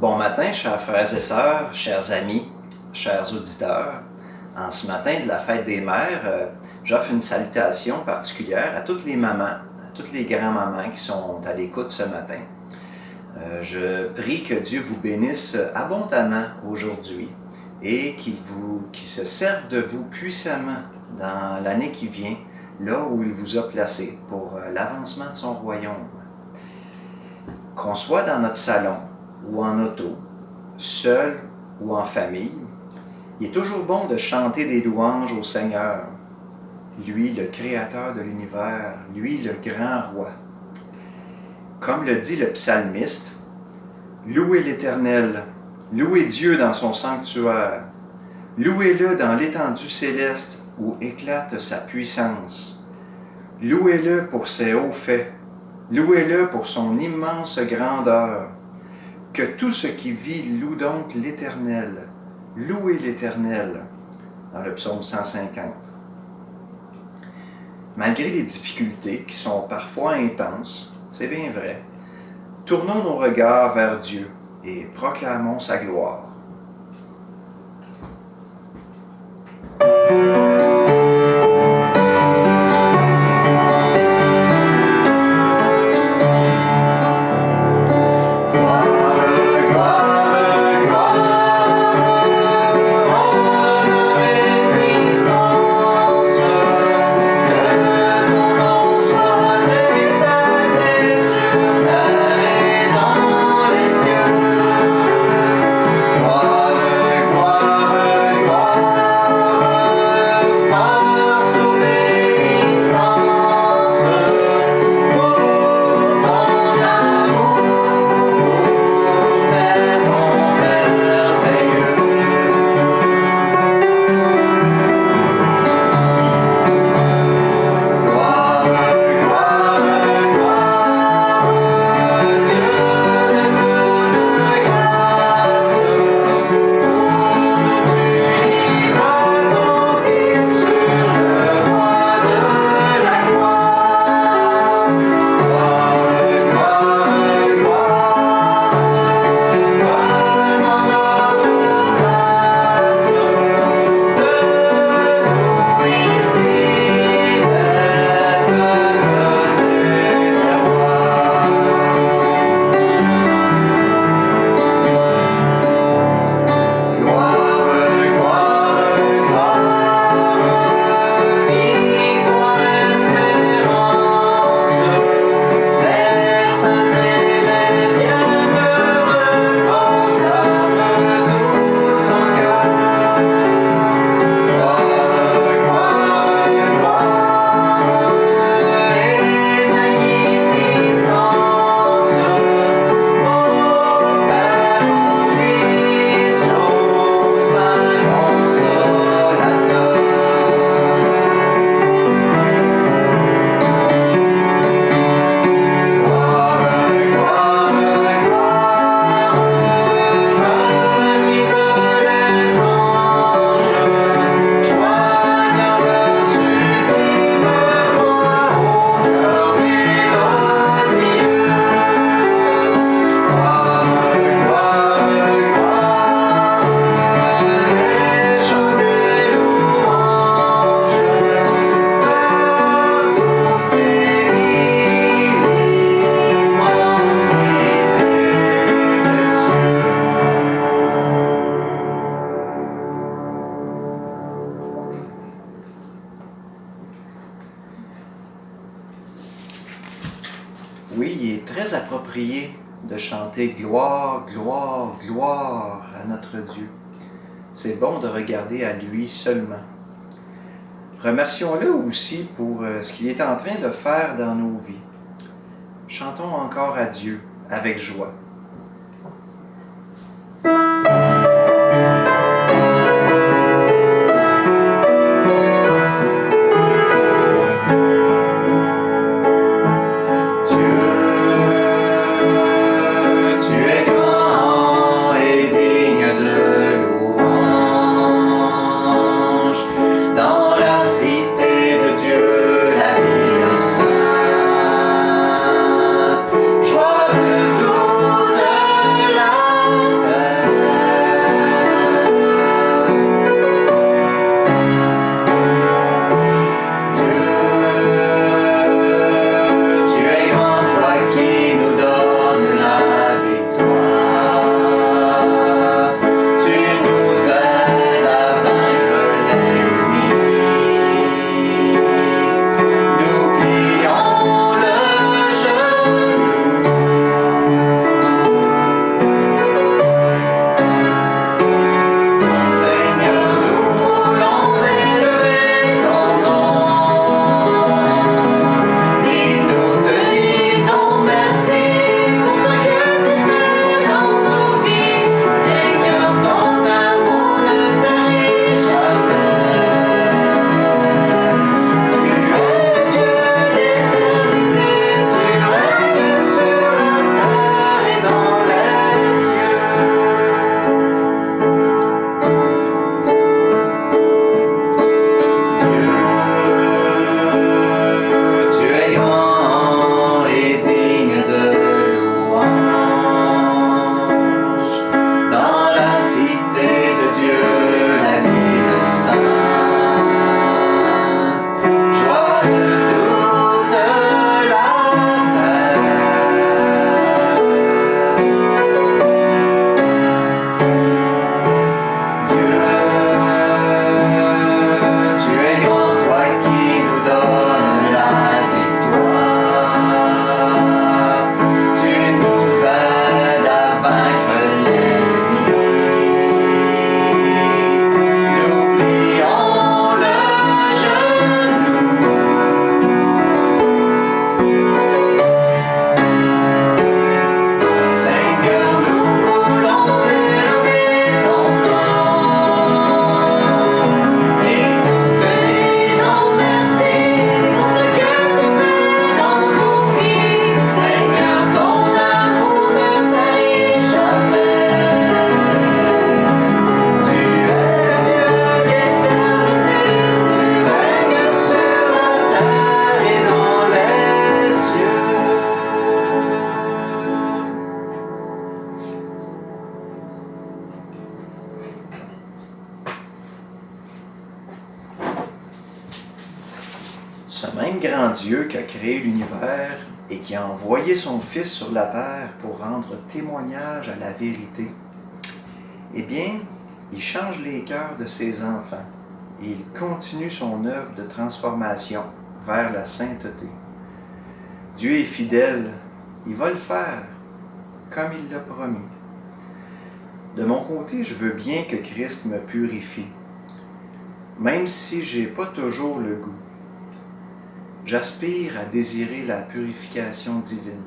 Bon matin, chers frères et sœurs, chers amis, chers auditeurs. En ce matin de la fête des mères, j'offre une salutation particulière à toutes les mamans, à toutes les grands-mamans qui sont à l'écoute ce matin. Je prie que Dieu vous bénisse abondamment aujourd'hui et qu'il se serve de vous puissamment dans l'année qui vient, là où il vous a placé pour l'avancement de son royaume. Qu'on soit dans notre salon ou en auto, seul ou en famille, il est toujours bon de chanter des louanges au Seigneur, lui le Créateur de l'univers, lui le grand roi. Comme le dit le psalmiste, « Louez l'Éternel, louez Dieu dans son sanctuaire, louez-le dans l'étendue céleste où éclate sa puissance. Louez-le pour ses hauts faits, louez-le pour son immense grandeur. Que tout ce qui vit loue donc l'Éternel. Louez l'Éternel » dans le psaume 150. Malgré les difficultés qui sont parfois intenses, c'est bien vrai, tournons nos regards vers Dieu et proclamons sa gloire. Oui, il est très approprié de chanter « Gloire, gloire, gloire à notre Dieu ». C'est bon de regarder à lui seulement. Remercions-le aussi pour ce qu'il est en train de faire dans nos vies. Chantons encore à Dieu avec joie. Joie de tout Dieu qui a créé l'univers et qui a envoyé son Fils sur la terre pour rendre témoignage à la vérité, eh bien, il change les cœurs de ses enfants et il continue son œuvre de transformation vers la sainteté. Dieu est fidèle, il va le faire comme il l'a promis. De mon côté, je veux bien que Christ me purifie, même si je n'ai pas toujours le goût. J'aspire à désirer la purification divine.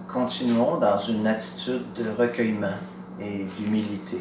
Continuons dans une attitude de recueillement et d'humilité.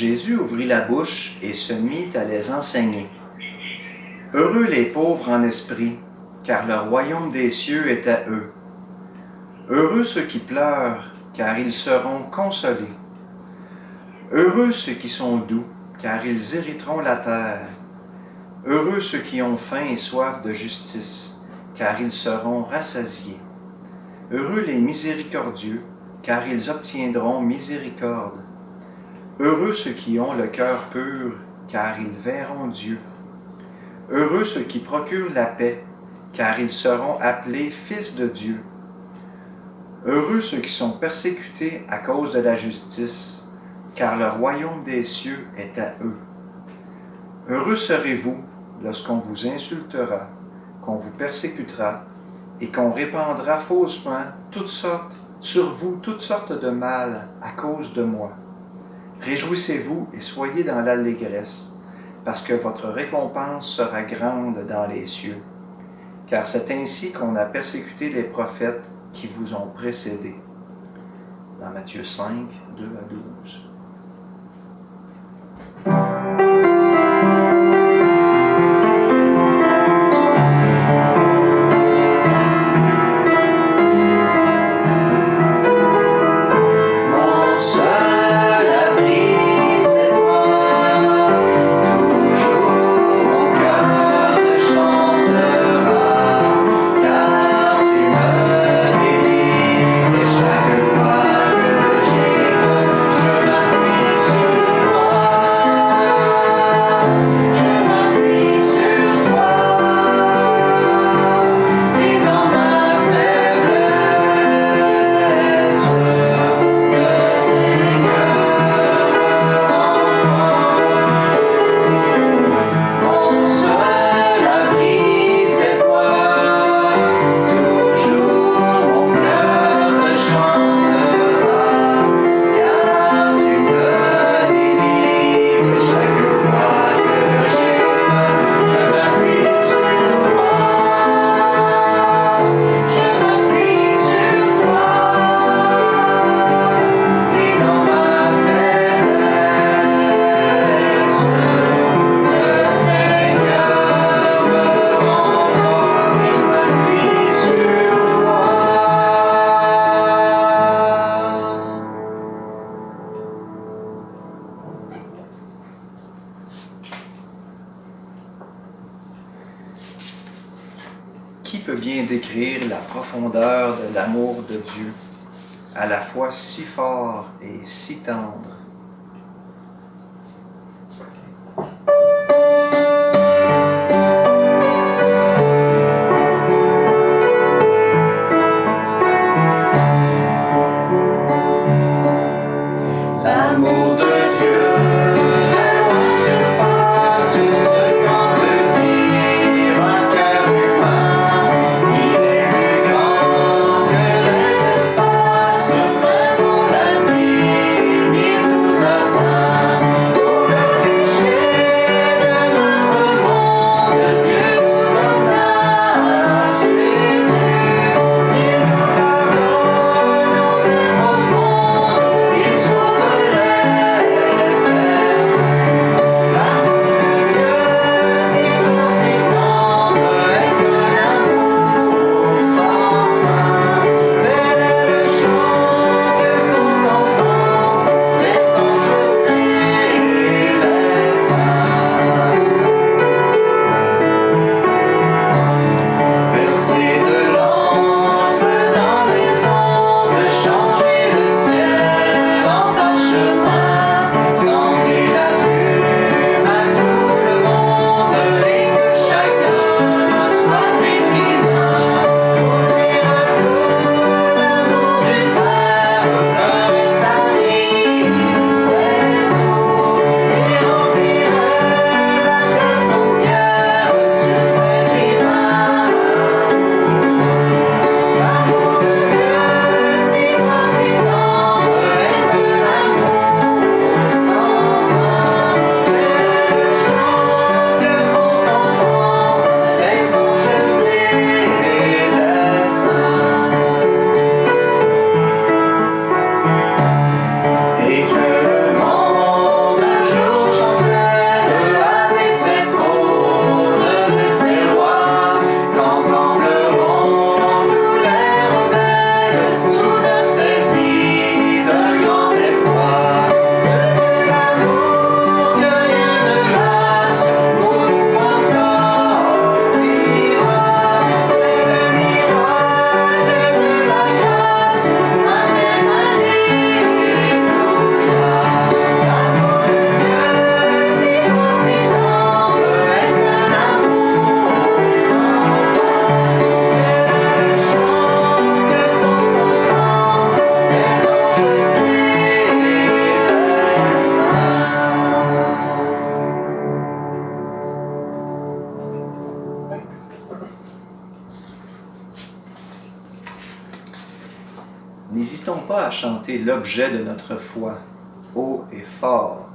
Jésus ouvrit la bouche et se mit à les enseigner. Heureux les pauvres en esprit, car le royaume des cieux est à eux. Heureux ceux qui pleurent, car ils seront consolés. Heureux ceux qui sont doux, car ils hériteront la terre. Heureux ceux qui ont faim et soif de justice, car ils seront rassasiés. Heureux les miséricordieux, car ils obtiendront miséricorde. Heureux ceux qui ont le cœur pur, car ils verront Dieu. Heureux ceux qui procurent la paix, car ils seront appelés fils de Dieu. Heureux ceux qui sont persécutés à cause de la justice, car le royaume des cieux est à eux. Heureux serez-vous lorsqu'on vous insultera, qu'on vous persécutera, et qu'on répandra faussement sur vous toutes sortes de mal à cause de moi. Réjouissez-vous et soyez dans l'allégresse, parce que votre récompense sera grande dans les cieux. Car c'est ainsi qu'on a persécuté les prophètes qui vous ont précédés. Dans Matthieu 5, 2 à 12. Qui peut bien décrire la profondeur de l'amour de Dieu, à la fois si fort et si tendre? L'amour de Dieu, loin surpasse ce qu'on peut dire un cœur humain. Il est plus grand que les espaces, même en l'avenir, il nous N'hésitons pas à chanter l'objet de notre foi, haut et fort.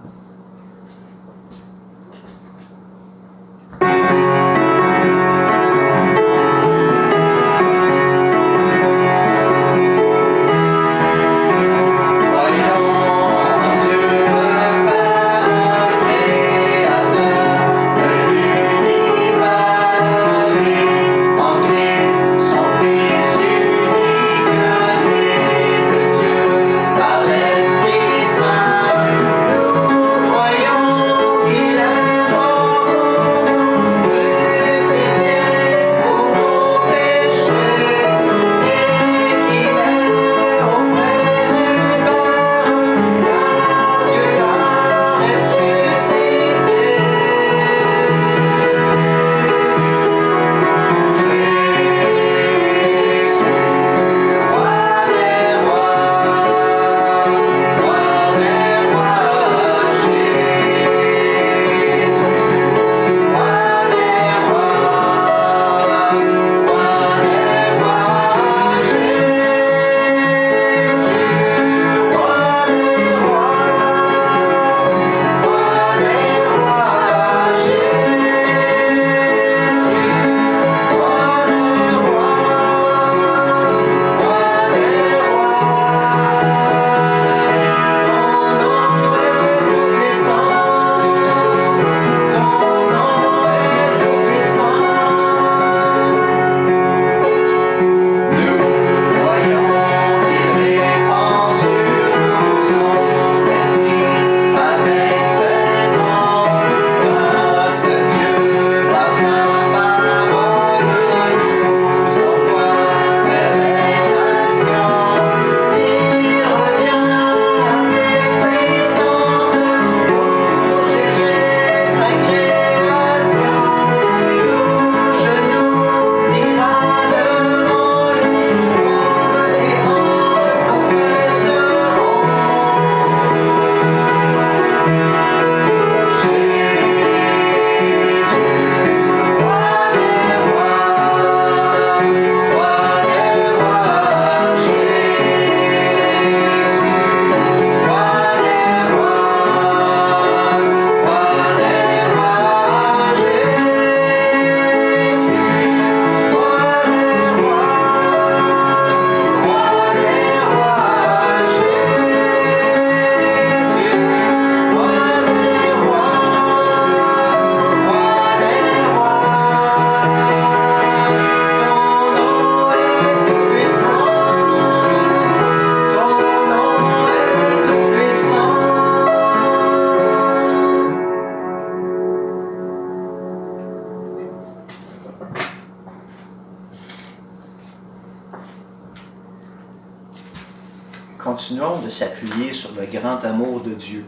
Continuons de s'appuyer sur le grand amour de Dieu,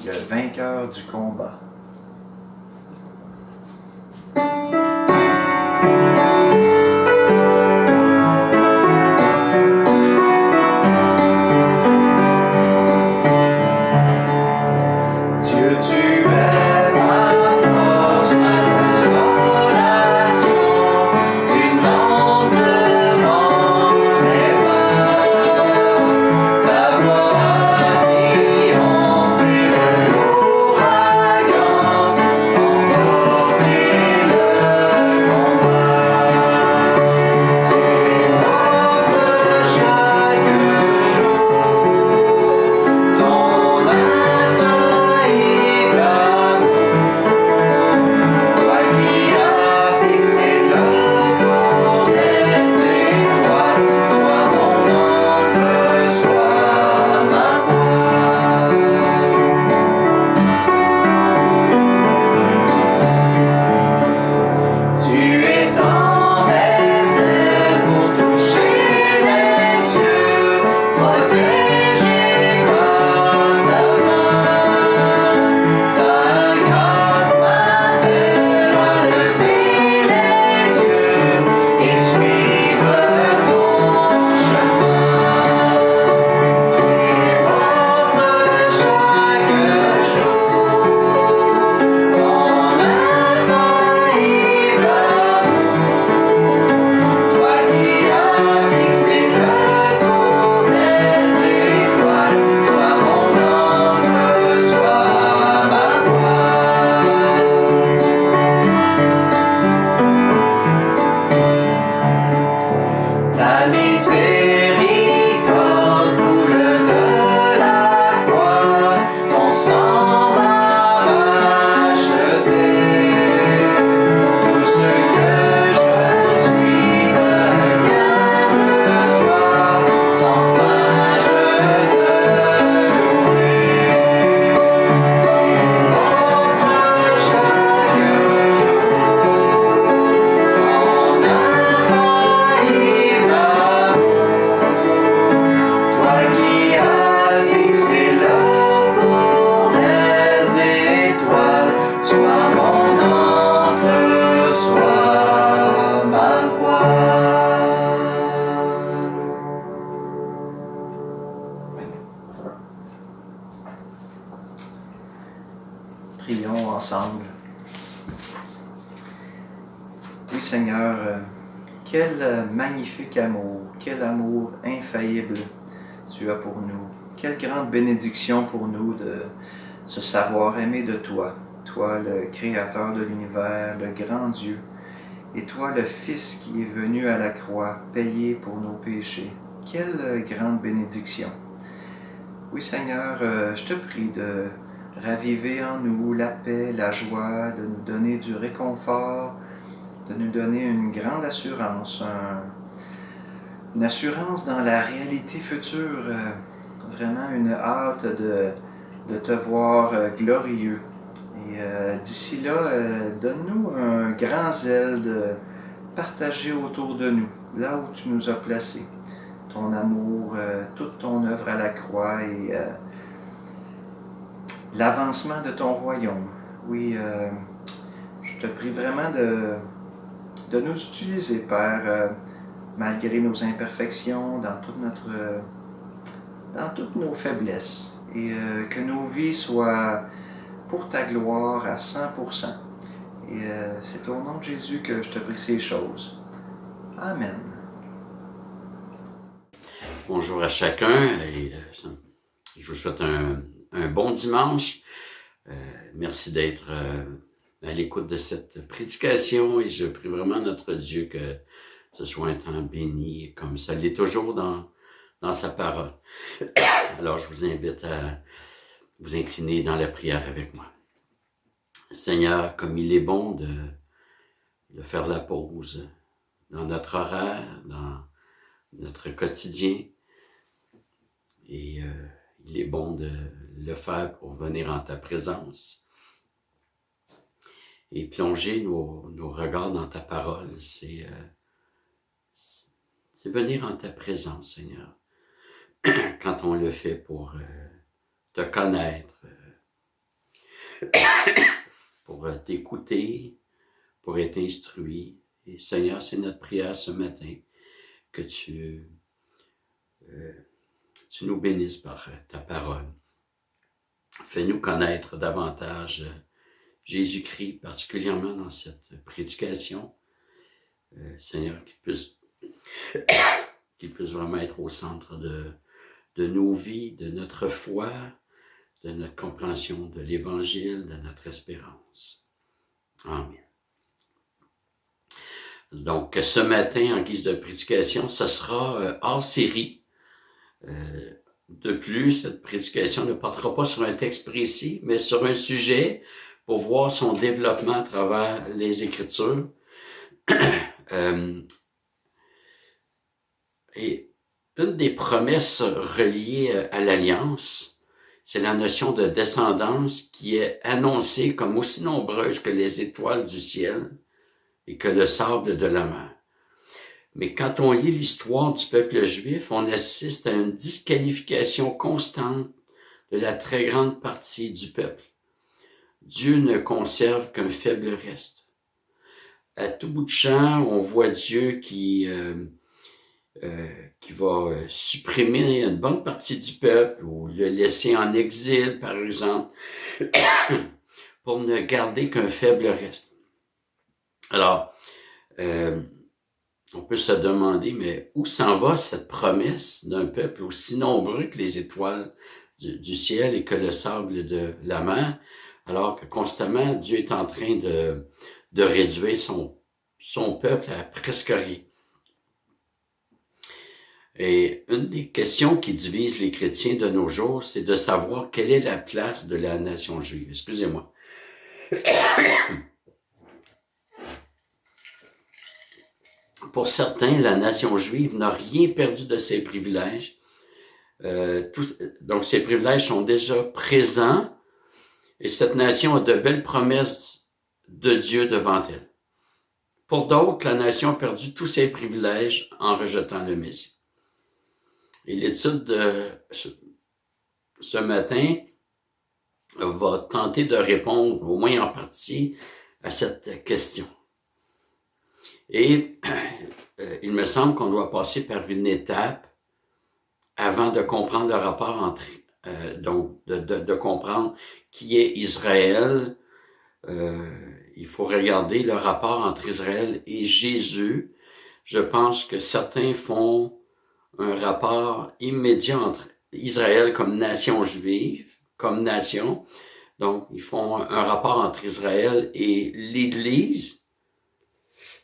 le vainqueur du combat. Ta voix triomphe et le lourd ensemble. Oui, Seigneur, quel magnifique amour, quel amour infaillible tu as pour nous. Quelle grande bénédiction pour nous de se savoir aimer de toi. Toi, le Créateur de l'univers, le grand Dieu, et toi, le Fils qui est venu à la croix, payer pour nos péchés. Quelle grande bénédiction. Oui, Seigneur, je te prie de raviver en nous la paix, la joie, de nous donner du réconfort, de nous donner une grande assurance, une assurance dans la réalité future, vraiment une hâte de te voir glorieux. Et d'ici là, donne-nous un grand zèle de partager autour de nous, là où tu nous as placés, ton amour, toute ton œuvre à la croix et l'avancement de ton royaume. Oui, je te prie vraiment de nous utiliser, Père, malgré nos imperfections, dans toutes nos faiblesses, et que nos vies soient pour ta gloire à 100%. Et c'est au nom de Jésus que je te prie ces choses. Amen. Bonjour à chacun et je vous souhaite un bon dimanche. Merci d'être à l'écoute de cette prédication et je prie vraiment notre Dieu que ce soit un temps béni comme ça l'est toujours dans sa parole. Alors je vous invite à vous incliner dans la prière avec moi. Seigneur, comme il est bon de faire la pause dans notre horaire, dans notre quotidien, et il est bon de le faire pour venir en ta présence et plonger nos regards dans ta parole. C'est venir en ta présence, Seigneur, quand on le fait pour te connaître, pour t'écouter, pour être instruit. Et Seigneur, c'est notre prière ce matin, que tu nous bénisses par ta parole. Fais-nous connaître davantage Jésus-Christ, particulièrement dans cette prédication. Seigneur, qu'il puisse vraiment être au centre de nos vies, de notre foi, de notre compréhension de l'Évangile, de notre espérance. Amen. Donc, ce matin, en guise de prédication, ce sera hors série. De plus, cette prédication ne portera pas sur un texte précis, mais sur un sujet pour voir son développement à travers les Écritures. Et une des promesses reliées à l'Alliance, c'est la notion de descendance qui est annoncée comme aussi nombreuse que les étoiles du ciel et que le sable de la mer. Mais quand on lit l'histoire du peuple juif, on assiste à une disqualification constante de la très grande partie du peuple. Dieu ne conserve qu'un faible reste. À tout bout de champ, on voit Dieu qui va supprimer une bonne partie du peuple ou le laisser en exil, par exemple, pour ne garder qu'un faible reste. Alors, on peut se demander, mais où s'en va cette promesse d'un peuple aussi nombreux que les étoiles du ciel et que le sable de la mer, alors que constamment Dieu est en train de réduire son peuple à presque rien. Et une des questions qui divise les chrétiens de nos jours, c'est de savoir quelle est la place de la nation juive. Excusez-moi. Pour certains, la nation juive n'a rien perdu de ses privilèges. Donc, ces privilèges sont déjà présents et cette nation a de belles promesses de Dieu devant elle. Pour d'autres, la nation a perdu tous ses privilèges en rejetant le Messie. Et l'étude de ce matin va tenter de répondre, au moins en partie, à cette question. Et il me semble qu'on doit passer par une étape avant de comprendre le rapport entre, donc de comprendre qui est Israël, il faut regarder le rapport entre Israël et Jésus. Je pense que certains font un rapport immédiat entre Israël comme nation juive, comme nation. Donc, ils font un rapport entre Israël et l'Église.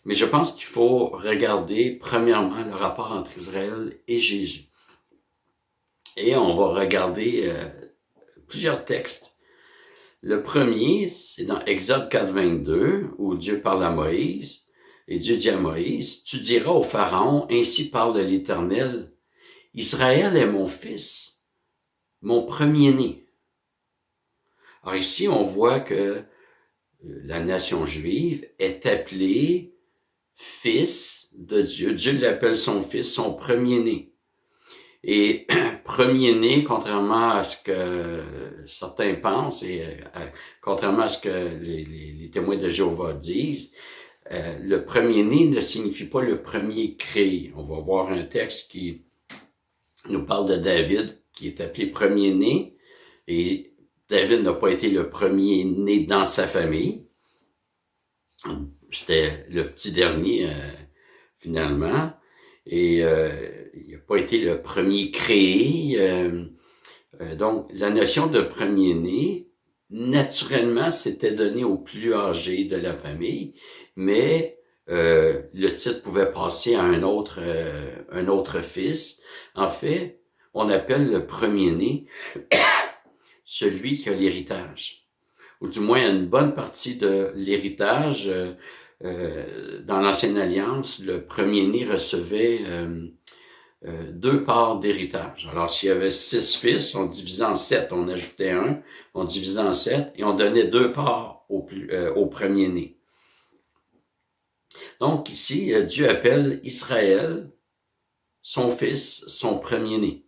Mais je pense qu'il faut regarder, premièrement, le rapport entre Israël et Jésus. Et on va regarder plusieurs textes. Le premier, c'est dans Exode 4.22, où Dieu parle à Moïse. Et Dieu dit à Moïse, « Tu diras au Pharaon, ainsi parle l'Éternel, Israël est mon fils, mon premier-né. » Alors ici, on voit que la nation juive est appelée fils de Dieu. Dieu l'appelle son fils, son premier-né. Et premier-né, contrairement à ce que certains pensent et contrairement à ce que les témoins de Jéhovah disent, le premier-né ne signifie pas le premier créé. On va voir un texte qui nous parle de David, qui est appelé premier-né, et David n'a pas été le premier-né dans sa famille. C'était le petit dernier, finalement, et il n'a pas été le premier créé. Donc, la notion de premier-né, naturellement, c'était donné au plus âgé de la famille, mais le titre pouvait passer à un autre fils. En fait, on appelle le premier-né celui qui a l'héritage, ou du moins une bonne partie de l'héritage. Dans l'Ancienne Alliance, le premier-né recevait 2 parts d'héritage. Alors, s'il y avait 6 fils, on divisait en 7, on ajoutait 1, on divisait en 7, et on donnait 2 parts au premier-né. Donc, ici, Dieu appelle Israël son fils, son premier-né.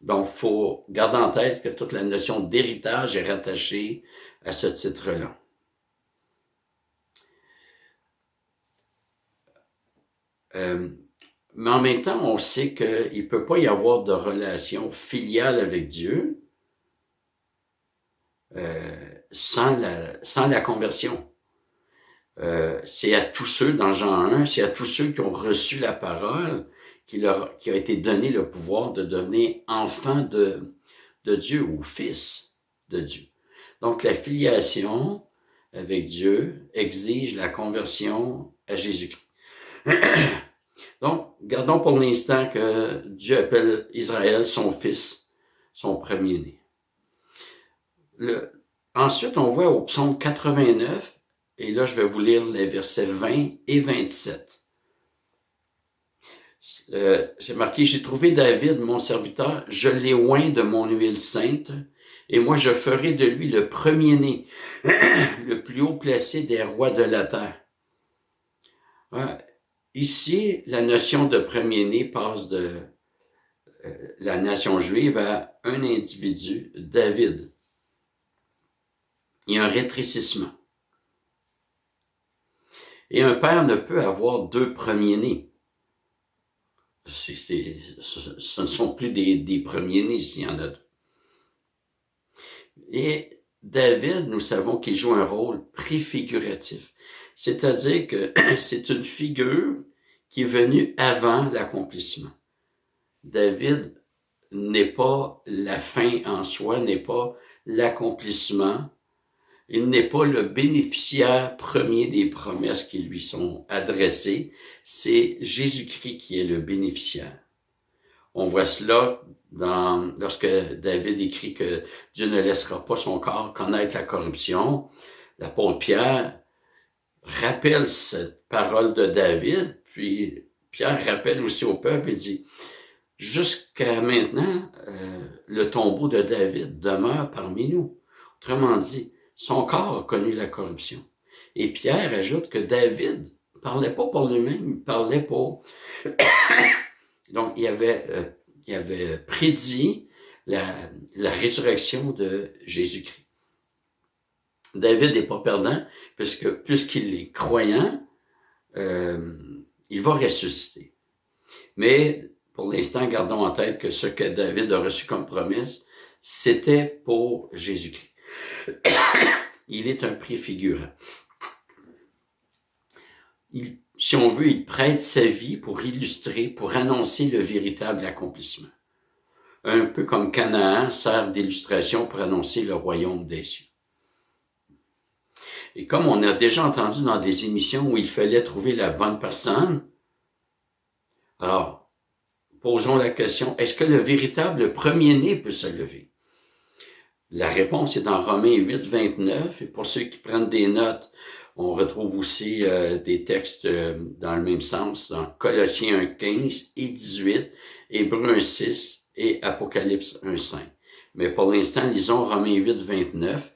Donc, il faut garder en tête que toute la notion d'héritage est rattachée à ce titre-là. Mais en même temps, on sait qu'il ne peut pas y avoir de relation filiale avec Dieu sans la conversion. C'est à tous ceux, dans Jean 1, c'est à tous ceux qui ont reçu la parole qui a été donné le pouvoir de devenir enfant de Dieu ou fils de Dieu. Donc, la filiation avec Dieu exige la conversion à Jésus-Christ. Donc, gardons pour l'instant que Dieu appelle Israël son fils, son premier-né. Ensuite, on voit au psaume 89, et là, je vais vous lire les versets 20 et 27. C'est marqué, « J'ai trouvé David, mon serviteur, je l'ai oint de mon huile sainte, et moi je ferai de lui le premier-né, le plus haut placé des rois de la terre. » Ici, la notion de premier-né passe de la nation juive à un individu, David. Il y a un rétrécissement. Et un père ne peut avoir 2 premiers-nés. Ce ne sont plus des premiers-nés s'il y en a 2. Et David, nous savons qu'il joue un rôle préfiguratif. C'est-à-dire que c'est une figure qui est venue avant l'accomplissement. David n'est pas la fin en soi, n'est pas l'accomplissement. Il n'est pas le bénéficiaire premier des promesses qui lui sont adressées. C'est Jésus-Christ qui est le bénéficiaire. On voit cela lorsque David écrit que Dieu ne laissera pas son corps connaître la corruption. L'apôtre Pierre rappelle cette parole de David, puis Pierre rappelle aussi au peuple et dit « Jusqu'à maintenant, le tombeau de David demeure parmi nous. » Autrement dit, son corps a connu la corruption. Et Pierre ajoute que David ne parlait pas pour lui-même, il parlait pour... Donc, il avait prédit la résurrection de Jésus-Christ. David n'est pas perdant, puisqu'il est croyant, il va ressusciter. Mais, pour l'instant, gardons en tête que ce que David a reçu comme promesse, c'était pour Jésus-Christ. il est un préfigurant. Si on veut, il prête sa vie pour illustrer, pour annoncer le véritable accomplissement. Un peu comme Canaan sert d'illustration pour annoncer le royaume des cieux. Et comme on a déjà entendu dans des émissions où il fallait trouver la bonne personne, alors, posons la question, est-ce que le véritable premier-né peut se lever? La réponse est dans Romains 8, 29, et pour ceux qui prennent des notes, on retrouve aussi des textes dans le même sens, dans Colossiens 1, 15 et 18, Hébreux 1, 6 et Apocalypse 1, 5. Mais pour l'instant, lisons Romains 8, 29.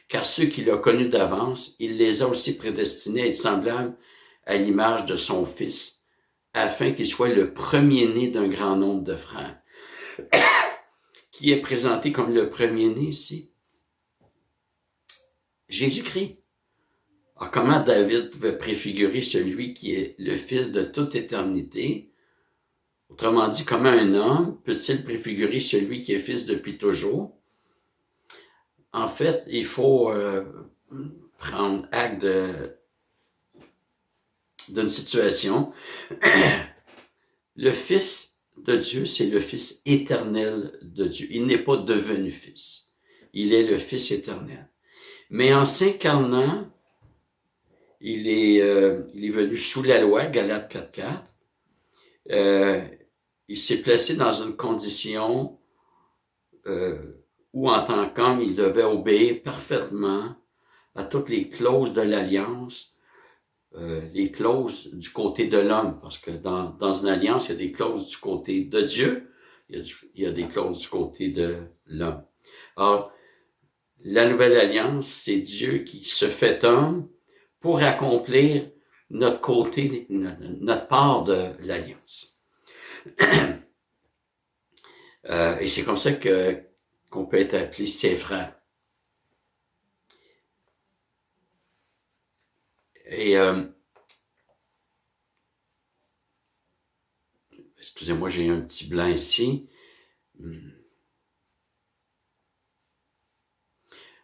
Car ceux qu'il a connus d'avance, il les a aussi prédestinés à être semblables à l'image de son Fils, afin qu'il soit le premier-né d'un grand nombre de frères. Qui est présenté comme le premier-né ici? Jésus-Christ. Alors, comment David pouvait préfigurer celui qui est le Fils de toute éternité? Autrement dit, comment un homme peut-il préfigurer celui qui est Fils depuis toujours? En fait, il faut prendre acte d'une situation. Le Fils de Dieu, c'est le Fils éternel de Dieu. Il n'est pas devenu Fils. Il est le Fils éternel. Mais en s'incarnant, il est venu sous la loi, Galates 4.4. Il s'est placé dans une condition où, en tant qu'homme, il devait obéir parfaitement à toutes les clauses de l'alliance, les clauses du côté de l'homme, parce que dans une alliance, il y a des clauses du côté de Dieu, il y a des clauses du côté de l'homme. Alors, la nouvelle alliance, c'est Dieu qui se fait homme pour accomplir notre côté, notre part de l'alliance. Et c'est comme ça qu'on peut être appelé ses frères. Et excusez-moi, j'ai un petit blanc ici.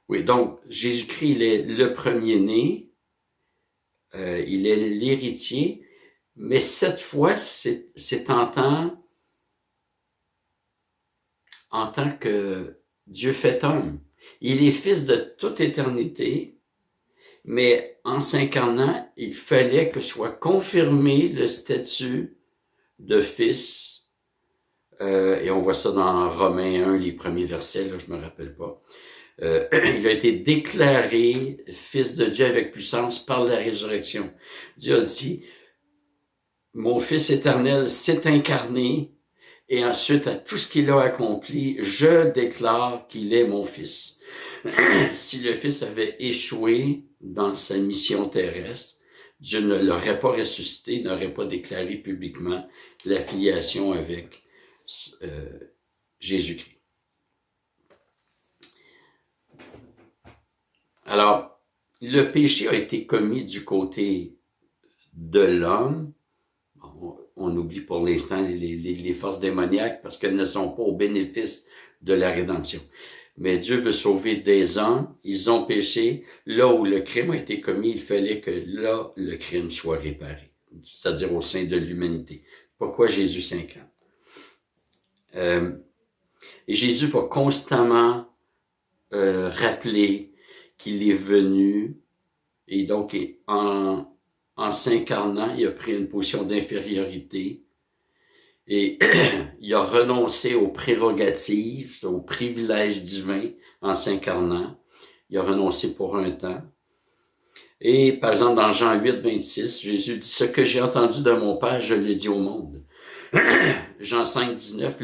Oui, donc Jésus-Christ, il est le premier-né, il est l'héritier, mais cette fois, c'est en tant que Dieu fait homme. Il est fils de toute éternité, mais en s'incarnant, il fallait que soit confirmé le statut de fils. Et on voit ça dans Romains 1, les premiers versets, là, je me rappelle pas. Il a été déclaré fils de Dieu avec puissance par la résurrection. Dieu a dit, mon Fils éternel s'est incarné, et ensuite, à tout ce qu'il a accompli, je déclare qu'il est mon Fils. Si le Fils avait échoué dans sa mission terrestre, Dieu ne l'aurait pas ressuscité, n'aurait pas déclaré publiquement la filiation avec Jésus-Christ. Alors, le péché a été commis du côté de l'homme. On oublie pour l'instant les forces démoniaques parce qu'elles ne sont pas au bénéfice de la rédemption. Mais Dieu veut sauver des hommes, ils ont péché. Là où le crime a été commis, il fallait que là, le crime soit réparé, c'est-à-dire au sein de l'humanité. Pourquoi Jésus s'incarne? Et Jésus va constamment rappeler qu'il est venu, et donc en s'incarnant, il a pris une position d'infériorité, et il a renoncé aux prérogatives, aux privilèges divins en s'incarnant. Il a renoncé pour un temps. Et par exemple, dans Jean 8, 26, Jésus dit « Ce que j'ai entendu de mon Père, je le dis au monde. » Jean 5, 19,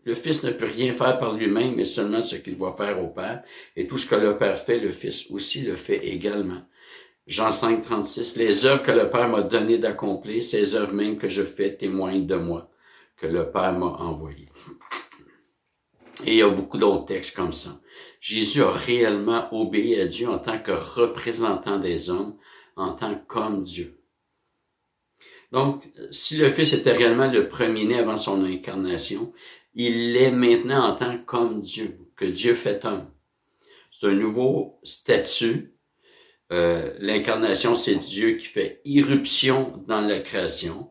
le Fils ne peut rien faire par lui-même, mais seulement ce qu'il va faire au Père. Et tout ce que le Père fait, le Fils aussi le fait également. Jean 5, 36, les œuvres que le Père m'a donné d'accomplir, ces œuvres mêmes que je fais témoignent de moi, que le Père m'a envoyé. Et il y a beaucoup d'autres textes comme ça. Jésus a réellement obéi à Dieu en tant que représentant des hommes, en tant qu'homme Dieu. Donc, si le Fils était réellement le premier-né avant son incarnation, il l'est maintenant en tant qu'homme Dieu, que Dieu fait homme. C'est un nouveau statut L'incarnation, c'est Dieu qui fait irruption dans la création.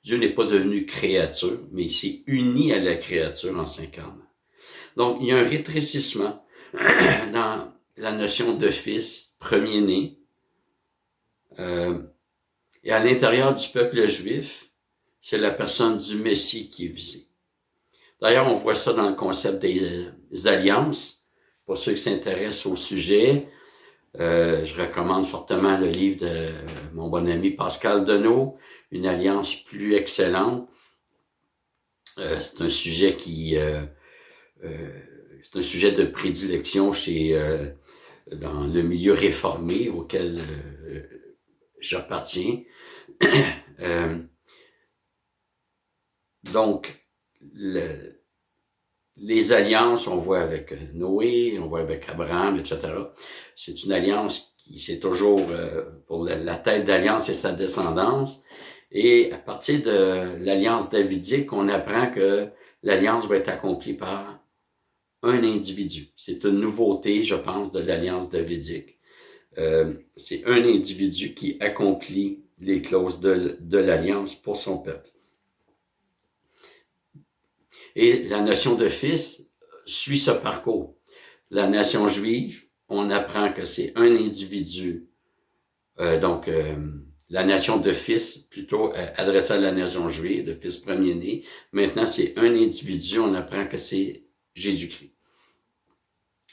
Dieu n'est pas devenu créature, mais il s'est uni à la créature en s'incarnant. Donc, il y a un rétrécissement dans la notion de fils, premier-né. Et à l'intérieur du peuple juif, c'est la personne du Messie qui est visée. D'ailleurs, on voit ça dans le concept des alliances. Pour ceux qui s'intéressent au sujet, je recommande fortement le livre de mon bon ami Pascal Denot, Une alliance plus excellente. C'est un sujet c'est un sujet de prédilection dans le milieu réformé auquel j'appartiens. Donc, les alliances, on voit avec Noé, on voit avec Abraham, etc. C'est une alliance qui, c'est toujours pour la tête d'alliance et sa descendance. Et à partir de l'alliance davidique, on apprend que l'alliance va être accomplie par un individu. C'est une nouveauté, je pense, de l'alliance davidique. C'est un individu qui accomplit les clauses de l'alliance pour son peuple. Et la notion de fils suit ce parcours. La nation juive, on apprend que c'est un individu, la nation de fils, plutôt adressée à la nation juive, de fils premier-né. Maintenant, c'est un individu, on apprend que c'est Jésus-Christ.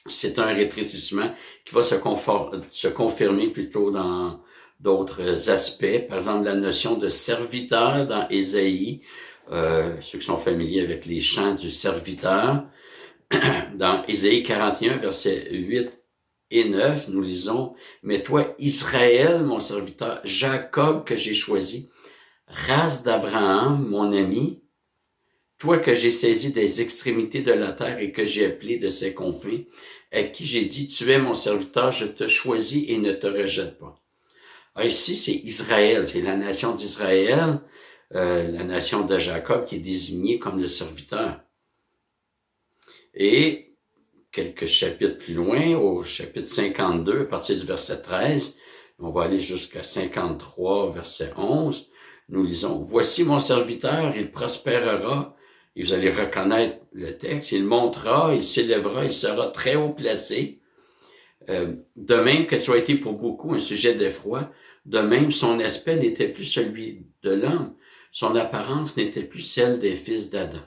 C'est un rétrécissement qui va se confirmer plutôt dans d'autres aspects. Par exemple, la notion de serviteur dans Ésaïe, ceux qui sont familiers avec les chants du serviteur. Dans Ésaïe 41, versets 8 et 9, nous lisons « Mais toi, Israël, mon serviteur, Jacob que j'ai choisi, race d'Abraham, mon ami, toi que j'ai saisi des extrémités de la terre et que j'ai appelé de ses confins, à qui j'ai dit, tu es mon serviteur, je te choisis et ne te rejette pas. » Alors ici, c'est Israël, c'est la nation d'Israël, la nation de Jacob qui est désignée comme le serviteur. Et quelques chapitres plus loin, au chapitre 52, à partir du verset 13, on va aller jusqu'à 53, verset 11, nous lisons « Voici mon serviteur, il prospérera. » Et vous allez reconnaître le texte. « Il montera, il s'élèvera, il sera très haut placé. » De même que ça a été pour beaucoup un sujet d'effroi, de même son aspect n'était plus celui de l'homme, son apparence n'était plus celle des fils d'Adam.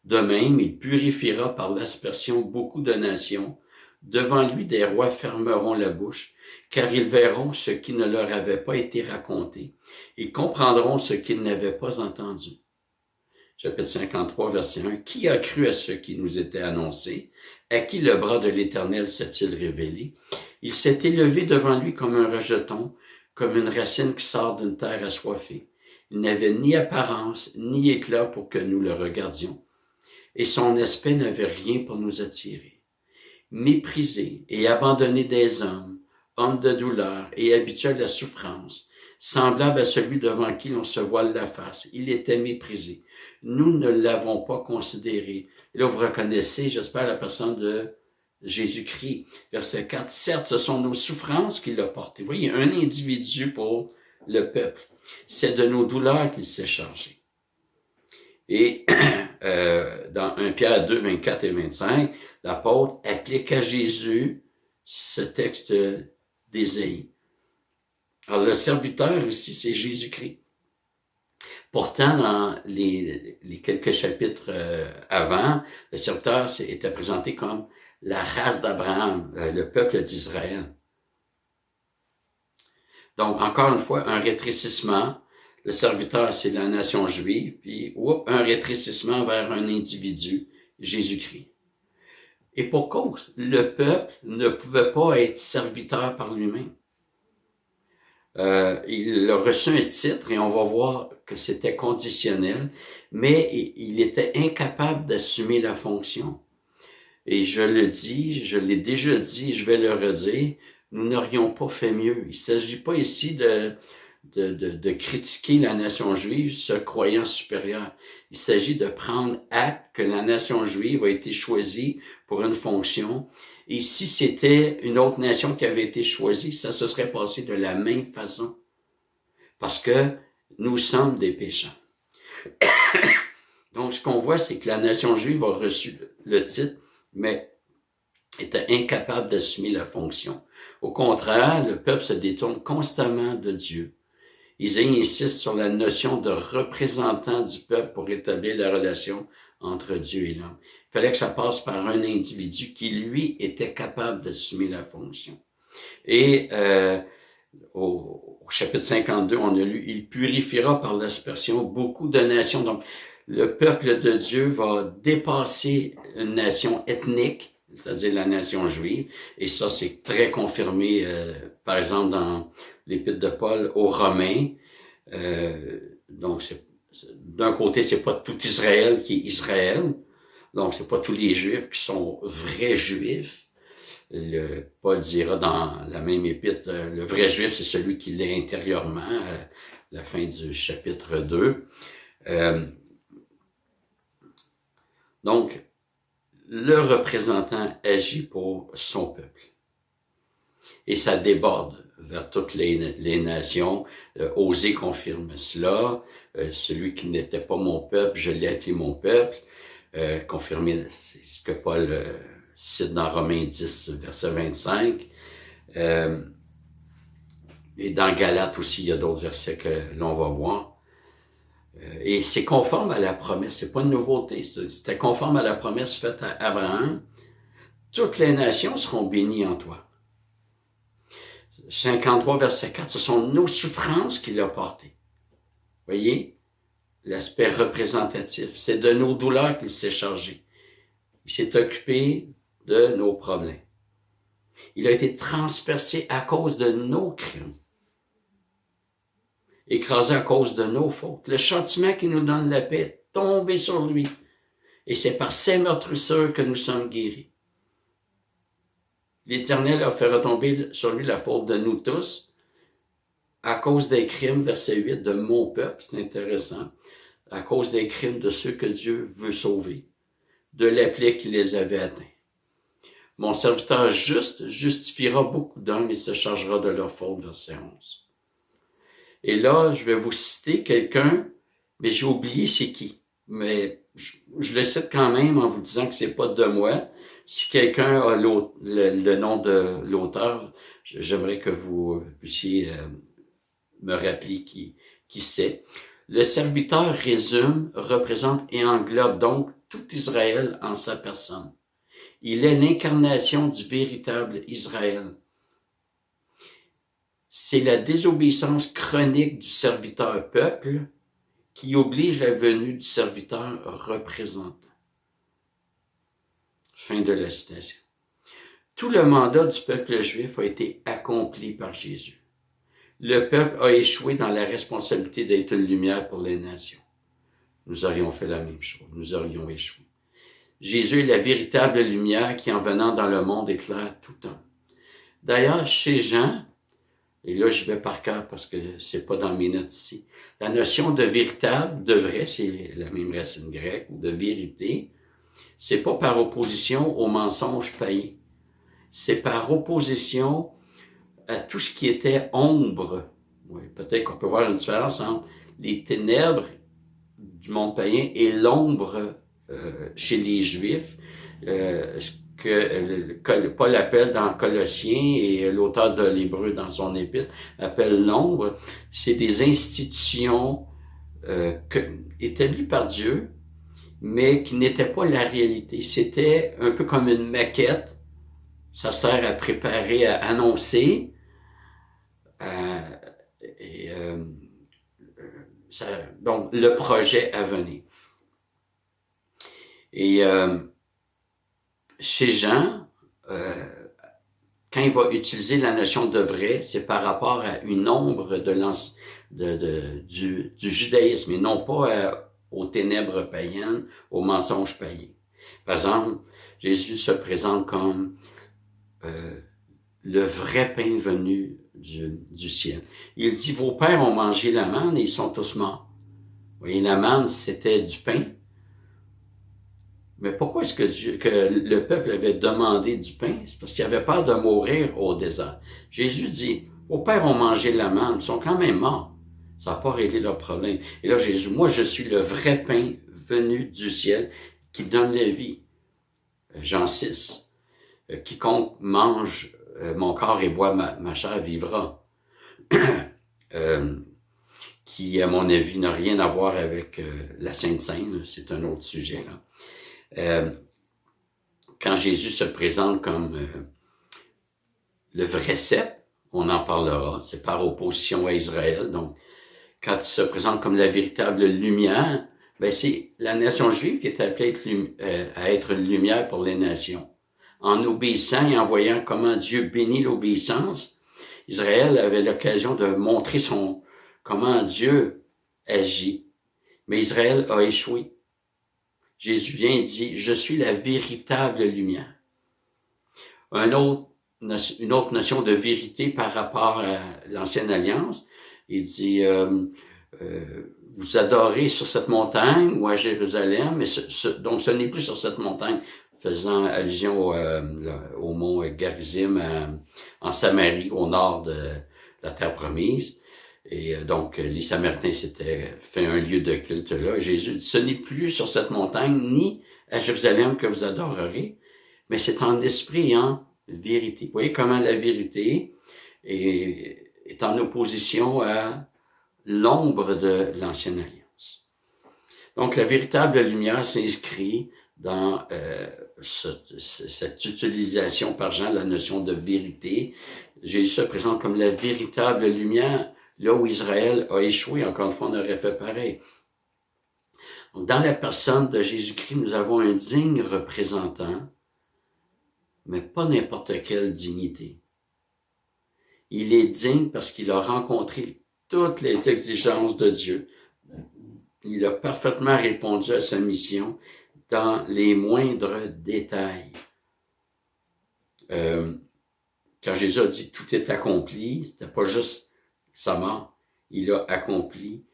De même, il purifiera par l'aspersion beaucoup de nations. Devant lui, des rois fermeront la bouche, car ils verront ce qui ne leur avait pas été raconté. Ils comprendront ce qu'ils n'avaient pas entendu. Chapitre 53, verset 1. Qui a cru à ce qui nous était annoncé? À qui le bras de l'Éternel s'est-il révélé? Il s'est élevé devant lui comme un rejeton, comme une racine qui sort d'une terre assoiffée. Il n'avait ni apparence, ni éclat pour que nous le regardions. Et son aspect n'avait rien pour nous attirer. Méprisé et abandonné des hommes, homme de douleur et habitué à la souffrance, semblable à celui devant qui l'on se voile la face, il était méprisé. Nous ne l'avons pas considéré. Et là, vous reconnaissez, j'espère, la personne de Jésus-Christ. Verset 4, certes, ce sont nos souffrances qu'il a portées. Vous voyez, un individu pour le peuple. C'est de nos douleurs qu'il s'est chargé. Et dans 1 Pierre 2, 24 et 25, l'apôtre applique à Jésus ce texte d'Ésaïe. Alors le serviteur ici, c'est Jésus-Christ. Pourtant, dans les quelques chapitres avant, le serviteur était présenté comme la race d'Abraham, le peuple d'Israël. Donc, encore une fois, un rétrécissement. Le serviteur, c'est la nation juive, puis un rétrécissement vers un individu, Jésus-Christ. Et pour cause, le peuple ne pouvait pas être serviteur par lui-même. Il a reçu un titre et on va voir que c'était conditionnel, mais il était incapable d'assumer la fonction. Et je le dis, je l'ai déjà dit, je vais le redire, nous n'aurions pas fait mieux. Il ne s'agit pas ici de critiquer la nation juive se croyant supérieure. Il s'agit de prendre acte que la nation juive a été choisie pour une fonction. Et si c'était une autre nation qui avait été choisie, ça se serait passé de la même façon. Parce que nous sommes des pécheurs. Donc, ce qu'on voit, c'est que la nation juive a reçu le titre, mais était incapable d'assumer la fonction. Au contraire, le peuple se détourne constamment de Dieu. Isaïe insiste sur la notion de représentant du peuple pour établir la relation entre Dieu et l'homme. Il fallait que ça passe par un individu qui, lui, était capable d'assumer la fonction. Et au chapitre 52, on a lu « Il purifiera par l'aspersion beaucoup de nations ». Donc, le peuple de Dieu va dépasser une nation ethnique, c'est-à-dire la nation juive, et ça, c'est très confirmé, par exemple, dans l'Épître de Paul aux Romains. Donc, d'un côté, c'est pas tout Israël qui est Israël, donc c'est pas tous les Juifs qui sont vrais Juifs. Paul dira dans la même épître, le vrai Juif, c'est celui qui l'est intérieurement, à la fin du chapitre 2. Donc, le représentant agit pour son peuple. Et ça déborde vers toutes les nations. Osée confirme cela. Celui qui n'était pas mon peuple, je l'ai appelé mon peuple. Confirmé, c'est ce que Paul cite dans Romains 10, verset 25. Et dans Galates aussi, il y a d'autres versets que l'on va voir. Et c'est conforme à la promesse, c'est pas une nouveauté, c'était conforme à la promesse faite à Abraham. Toutes les nations seront bénies en toi. 53, verset 4, ce sont nos souffrances qu'il a portées. Voyez, l'aspect représentatif, c'est de nos douleurs qu'il s'est chargé. Il s'est occupé de nos problèmes. Il a été transpercé à cause de nos crimes. Écrasé à cause de nos fautes. Le châtiment qui nous donne la paix est tombé sur lui. Et c'est par ses meurtrissures que nous sommes guéris. L'Éternel a fait retomber sur lui la faute de nous tous, à cause des crimes, verset 8, de mon peuple, c'est intéressant, à cause des crimes de ceux que Dieu veut sauver, de la plaie qui les avait atteints. Mon serviteur juste justifiera beaucoup d'hommes et se chargera de leurs fautes, verset 11. Et là, je vais vous citer quelqu'un, mais j'ai oublié c'est qui. Mais je le cite quand même en vous disant que c'est pas de moi. Si quelqu'un a le nom de l'auteur, j'aimerais que vous puissiez me rappeler qui c'est. Le serviteur résume, représente et englobe donc tout Israël en sa personne. Il est l'incarnation du véritable Israël. C'est la désobéissance chronique du serviteur peuple qui oblige la venue du serviteur représentant. Fin de la citation. Tout le mandat du peuple juif a été accompli par Jésus. Le peuple a échoué dans la responsabilité d'être une lumière pour les nations. Nous aurions fait la même chose. Nous aurions échoué. Jésus est la véritable lumière qui, en venant dans le monde, éclaire tout homme. D'ailleurs, chez Jean, et là je vais par cœur parce que c'est pas dans mes notes ici, la notion de véritable, de vrai, c'est la même racine grecque, ou de vérité, c'est pas par opposition au mensonge païen. C'est par opposition à tout ce qui était ombre. Oui, peut-être qu'on peut voir une différence entre les ténèbres du monde païen et l'ombre chez les Juifs, ce que Paul appelle dans Colossiens et l'auteur de l'Hébreu dans son épître appelle l'ombre. C'est des institutions établies par Dieu, mais qui n'étaient pas la réalité. C'était un peu comme une maquette. Ça sert à préparer, à annoncer, donc le projet à venir. Et chez Jean, quand il va utiliser la notion de vrai, c'est par rapport à une ombre du judaïsme, et non pas aux ténèbres païennes, aux mensonges païens. Par exemple, Jésus se présente comme le vrai pain venu du ciel. Il dit, vos pères ont mangé la manne et ils sont tous morts. Vous voyez, la manne, c'était du pain. Mais pourquoi est-ce que le peuple avait demandé du pain? C'est parce qu'il avait peur de mourir au désert. Jésus dit, vos pères ont mangé la manne, ils sont quand même morts. Ça n'a pas réglé leur problème. Et là, Jésus, moi, je suis le vrai pain venu du ciel qui donne la vie. Jean 6. Quiconque mange mon corps et boit ma chair vivra. Qui, à mon avis, n'a rien à voir avec la Sainte Seine. C'est un autre sujet, là. Quand Jésus se présente comme le vrai cep, on en parlera, c'est par opposition à Israël. Donc, quand il se présente comme la véritable lumière, ben c'est la nation juive qui est appelée à être une lumière pour les nations. En obéissant et en voyant comment Dieu bénit l'obéissance, Israël avait l'occasion de montrer comment Dieu agit. Mais Israël a échoué. Jésus vient et dit, je suis la véritable lumière. Une autre notion de vérité par rapport à l'Ancienne Alliance, il dit, vous adorez sur cette montagne ou à Jérusalem, mais donc ce n'est plus sur cette montagne, faisant allusion au mont Garizim en Samarie, au nord de la terre promise. Et donc, les Samaritains s'étaient fait un lieu de culte là. Et Jésus dit, ce n'est plus sur cette montagne, ni à Jérusalem que vous adorerez, mais c'est en esprit et en vérité. Vous voyez comment la vérité est en opposition à l'ombre de l'Ancienne Alliance. Donc, la véritable lumière s'inscrit dans cette utilisation par Jean de la notion de vérité. Jésus se présente comme la véritable lumière, là où Israël a échoué. Encore une fois, on aurait fait pareil. Donc, dans la personne de Jésus-Christ, nous avons un digne représentant, mais pas n'importe quelle dignité. Il est digne parce qu'il a rencontré toutes les exigences de Dieu. Il a parfaitement répondu à sa mission dans les moindres détails. Quand Jésus a dit « tout est accompli », c'était pas juste sa mort. Il a accompli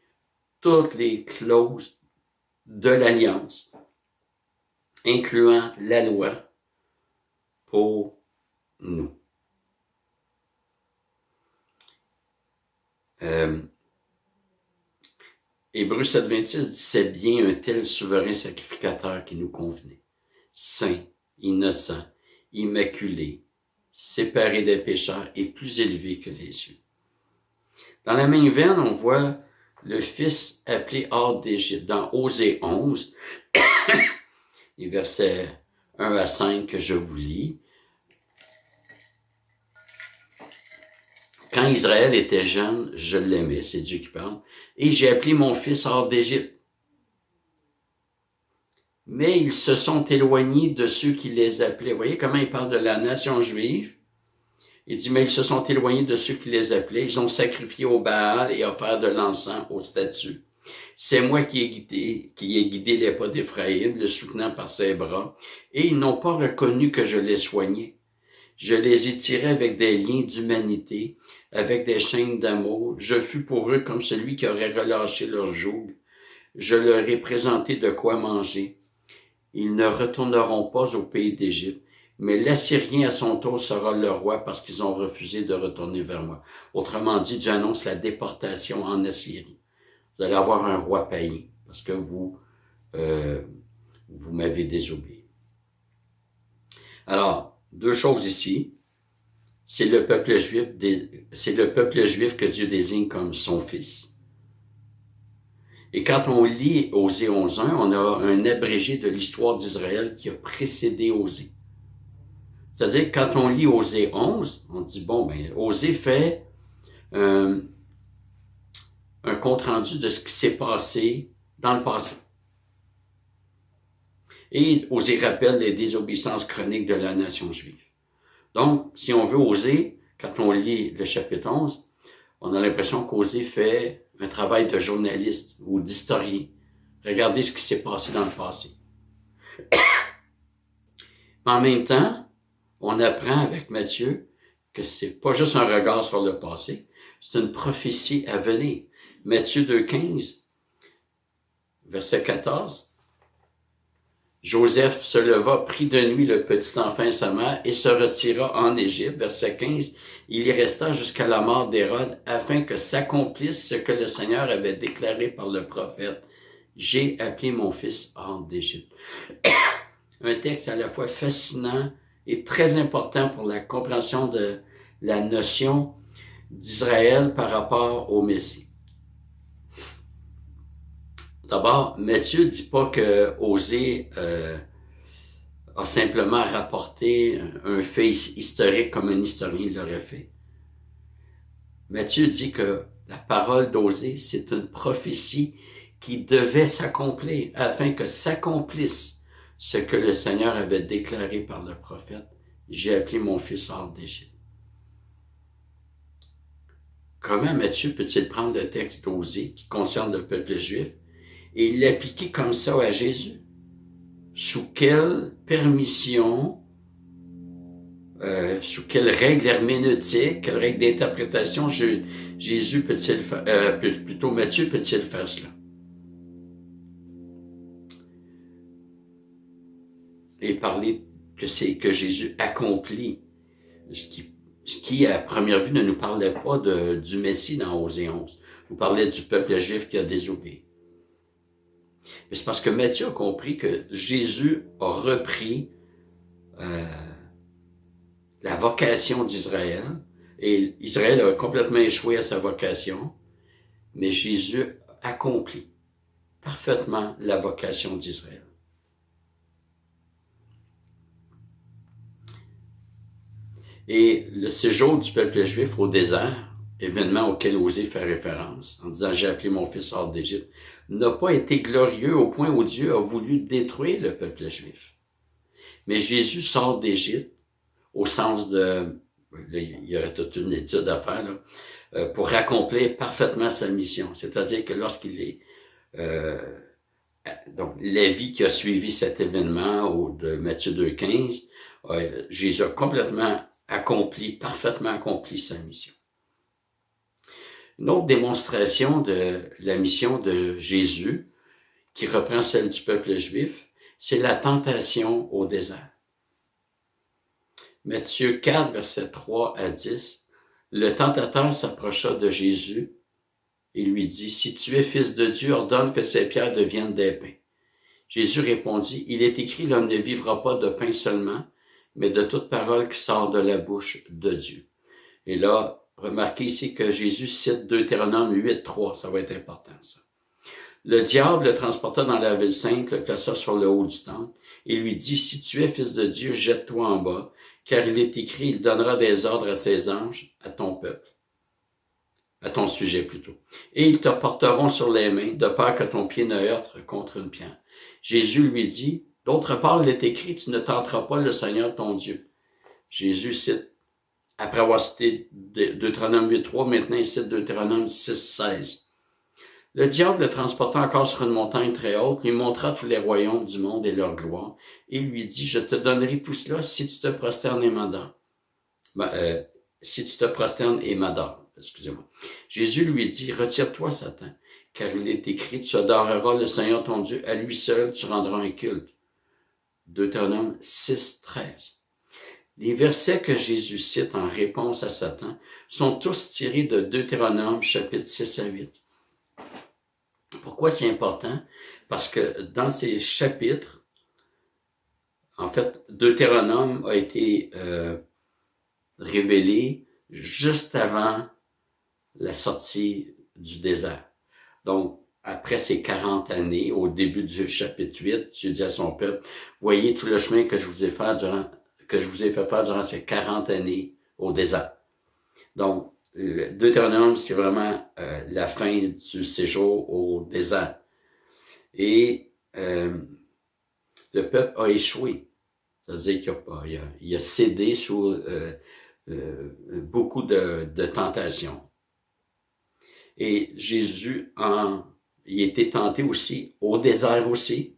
toutes les clauses de l'Alliance, incluant la loi, pour nous. Hébreux 7.26 dit « c'est bien un tel souverain sacrificateur qui nous convenait, saint, innocent, immaculé, séparé des pécheurs et plus élevé que les cieux. » Dans la même veine, on voit le Fils appelé hors d'Égypte. Dans Osée 11, les versets 1 à 5 que je vous lis. Quand Israël était jeune, je l'aimais, c'est Dieu qui parle, et j'ai appelé mon fils hors d'Égypte. Mais ils se sont éloignés de ceux qui les appelaient. Vous voyez comment il parle de la nation juive? Il dit, mais ils se sont éloignés de ceux qui les appelaient. Ils ont sacrifié au Baal et offert de l'encens aux statues. C'est moi qui ai guidé les pas d'Éphraïm, le soutenant par ses bras, et ils n'ont pas reconnu que je les soignais. Je les ai tirés avec des liens d'humanité, avec des chaînes d'amour. Je fus pour eux comme celui qui aurait relâché leur joug. Je leur ai présenté de quoi manger. Ils ne retourneront pas au pays d'Égypte, mais l'Assyrien à son tour sera leur roi parce qu'ils ont refusé de retourner vers moi. Autrement dit, Dieu annonce la déportation en Assyrie. Vous allez avoir un roi païen parce que vous m'avez désobéi. Alors, deux choses ici. C'est le peuple juif que Dieu désigne comme son fils. Et quand on lit Osée 11.1, on a un abrégé de l'histoire d'Israël qui a précédé Osée. C'est-à-dire, quand on lit Osée 11, on dit, Osée fait un compte-rendu de ce qui s'est passé dans le passé. Et Osée rappelle les désobéissances chroniques de la nation juive. Donc, si on veut Osée, quand on lit le chapitre 11, on a l'impression qu'Osée fait un travail de journaliste ou d'historien. Regardez ce qui s'est passé dans le passé. Mais en même temps, on apprend avec Matthieu que c'est pas juste un regard sur le passé, c'est une prophétie à venir. Matthieu 2,15, verset 14. Joseph se leva, prit de nuit le petit enfant et sa mère et se retira en Égypte. Verset 15. Il y resta jusqu'à la mort d'Hérode afin que s'accomplisse ce que le Seigneur avait déclaré par le prophète. J'ai appelé mon fils hors d'Égypte. Un texte à la fois fascinant et très important pour la compréhension de la notion d'Israël par rapport au Messie. D'abord, Matthieu dit pas que Osée a simplement rapporté un fait historique comme un historien l'aurait fait. Matthieu dit que la parole d'Osée, c'est une prophétie qui devait s'accomplir afin que s'accomplisse ce que le Seigneur avait déclaré par le prophète. J'ai appelé mon fils hors d'Égypte. Comment Matthieu peut-il prendre le texte d'Osée qui concerne le peuple juif et l'appliquer comme ça à Jésus? Sous quelle permission, sous quelle règle herméneutique, quelle règle d'interprétation Jésus peut-il faire, plutôt Matthieu peut-il faire cela? Et parler que c'est que Jésus accomplit, ce qui à première vue ne nous parlait pas du Messie dans Osée 11, nous parlait du peuple juif qui a désobéi. Mais c'est parce que Matthieu a compris que Jésus a repris la vocation d'Israël, et Israël a complètement échoué à sa vocation, mais Jésus accomplit parfaitement la vocation d'Israël. Et le séjour du peuple juif au désert, événement auquel Osée fait référence, en disant « J'ai appelé mon fils hors d'Égypte », n'a pas été glorieux au point où Dieu a voulu détruire le peuple juif. Mais Jésus sort d'Égypte au sens de... il y aurait toute une étude à faire là, pour accomplir parfaitement sa mission. C'est-à-dire que lorsqu'il est... donc, la vie qui a suivi cet événement de Matthieu 2,15, Jésus a complètement parfaitement accompli sa mission. Une autre démonstration de la mission de Jésus, qui reprend celle du peuple juif, c'est la tentation au désert. Matthieu 4, versets 3 à 10, le tentateur s'approcha de Jésus et lui dit, « Si tu es fils de Dieu, ordonne que ces pierres deviennent des pains. » Jésus répondit, « Il est écrit, l'homme ne vivra pas de pain seulement, mais de toute parole qui sort de la bouche de Dieu. » Et là, remarquez ici que Jésus cite Deutéronome 8, 3, ça va être important ça. Le diable le transporta dans la ville sainte, le plaça sur le haut du temple, et lui dit, « Si tu es fils de Dieu, jette-toi en bas, car il est écrit, il donnera des ordres à ses anges, à ton peuple. » À ton sujet plutôt. « Et ils te porteront sur les mains, de peur que ton pied ne heurte contre une pierre. » Jésus lui dit, « D'autre part, il est écrit, tu ne tenteras pas le Seigneur ton Dieu. » Jésus cite, après avoir cité Deutéronome 8.3, maintenant il cite Deutéronome 6.16. Le diable le transporta encore sur une montagne très haute, lui montra tous les royaumes du monde et leur gloire, et lui dit, « Je te donnerai tout cela si tu te prosternes et m'adores. » Si tu te prosternes et m'adores. Excusez-moi. Jésus lui dit, « Retire-toi, Satan, car il est écrit, tu adoreras le Seigneur ton Dieu, à lui seul tu rendras un culte. » Deutéronome 6.13. Les versets que Jésus cite en réponse à Satan sont tous tirés de Deutéronome chapitre 6 à 8. Pourquoi c'est important? Parce que dans ces chapitres, en fait, Deutéronome a été révélé juste avant la sortie du désert. Donc, après ces 40 années, au début du chapitre 8, Dieu dit à son peuple, « Voyez tout le chemin que je vous ai fait faire durant ces 40 années au désert. » Donc, le Deutéronome, c'est vraiment la fin du séjour au désert. Et le peuple a échoué. C'est-à-dire qu'il a cédé sous beaucoup de tentations. Et Jésus il a été tenté aussi, au désert aussi.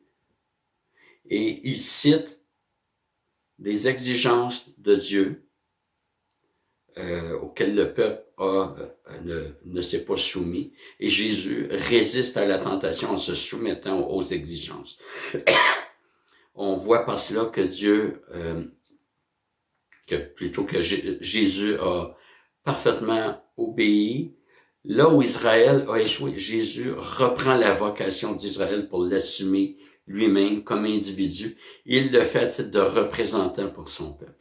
Et il cite des exigences de Dieu auquel le peuple ne s'est pas soumis. Et Jésus résiste à la tentation en se soumettant aux exigences. On voit par cela que Jésus a parfaitement obéi. Là où Israël a échoué, Jésus reprend la vocation d'Israël pour l'assumer lui-même comme individu. Il le fait à titre de représentant pour son peuple.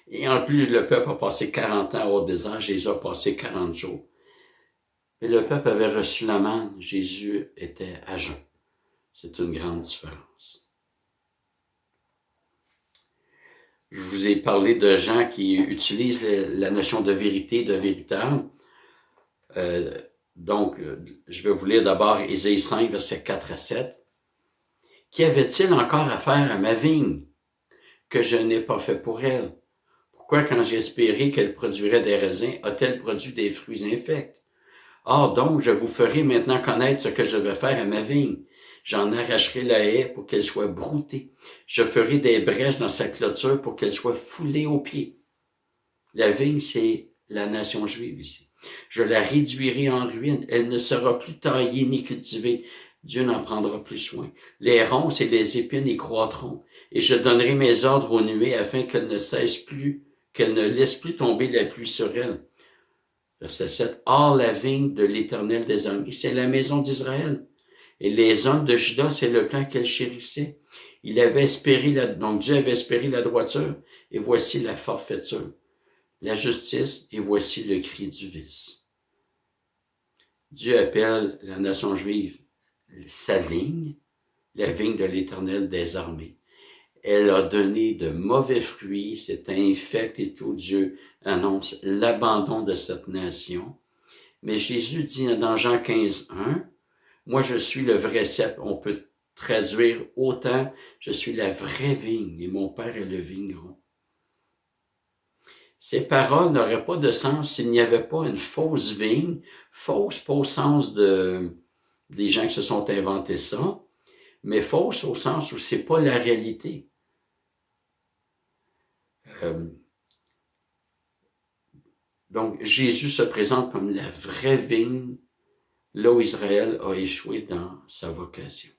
Et en plus, le peuple a passé 40 ans au désert, Jésus a passé 40 jours. Et le peuple avait reçu la manne, Jésus était à jeun. C'est une grande différence. Je vous ai parlé de gens qui utilisent la notion de vérité, de véritable. Donc, je vais vous lire d'abord Ésaïe 5, versets 4 à 7. « Qu'y avait-il encore à faire à ma vigne que je n'ai pas fait pour elle? Pourquoi, quand j'ai espéré qu'elle produirait des raisins, a-t-elle produit des fruits infects? Or donc, je vous ferai maintenant connaître ce que je vais faire à ma vigne. J'en arracherai la haie pour qu'elle soit broutée. Je ferai des brèches dans sa clôture pour qu'elle soit foulée aux pieds. » La vigne, c'est la nation juive ici. « Je la réduirai en ruine. Elle ne sera plus taillée ni cultivée. Dieu n'en prendra plus soin. Les ronces et les épines y croîtront. Et je donnerai mes ordres aux nuées afin qu'elles ne laissent plus tomber la pluie sur elles. » Verset 7. « Or, la vigne de l'Éternel des armées, c'est la maison d'Israël. Et les hommes de Juda, c'est le plan qu'elle chérissait. Dieu avait espéré la droiture, et voici la forfaiture. La justice, et voici le cri du vice. » Dieu appelle la nation juive sa vigne, la vigne de l'Éternel des armées. Elle a donné de mauvais fruits, c'est infect et tout. Dieu annonce l'abandon de cette nation. Mais Jésus dit dans Jean 15, 1, « Moi, je suis le vrai cep. » On peut traduire autant, « Je suis la vraie vigne et mon Père est le vigneron. » Ces paroles n'auraient pas de sens s'il n'y avait pas une fausse vigne, fausse pas au sens des gens qui se sont inventés ça, mais fausse au sens où c'est pas la réalité. Donc, Jésus se présente comme la vraie vigne, là où Israël a échoué dans sa vocation.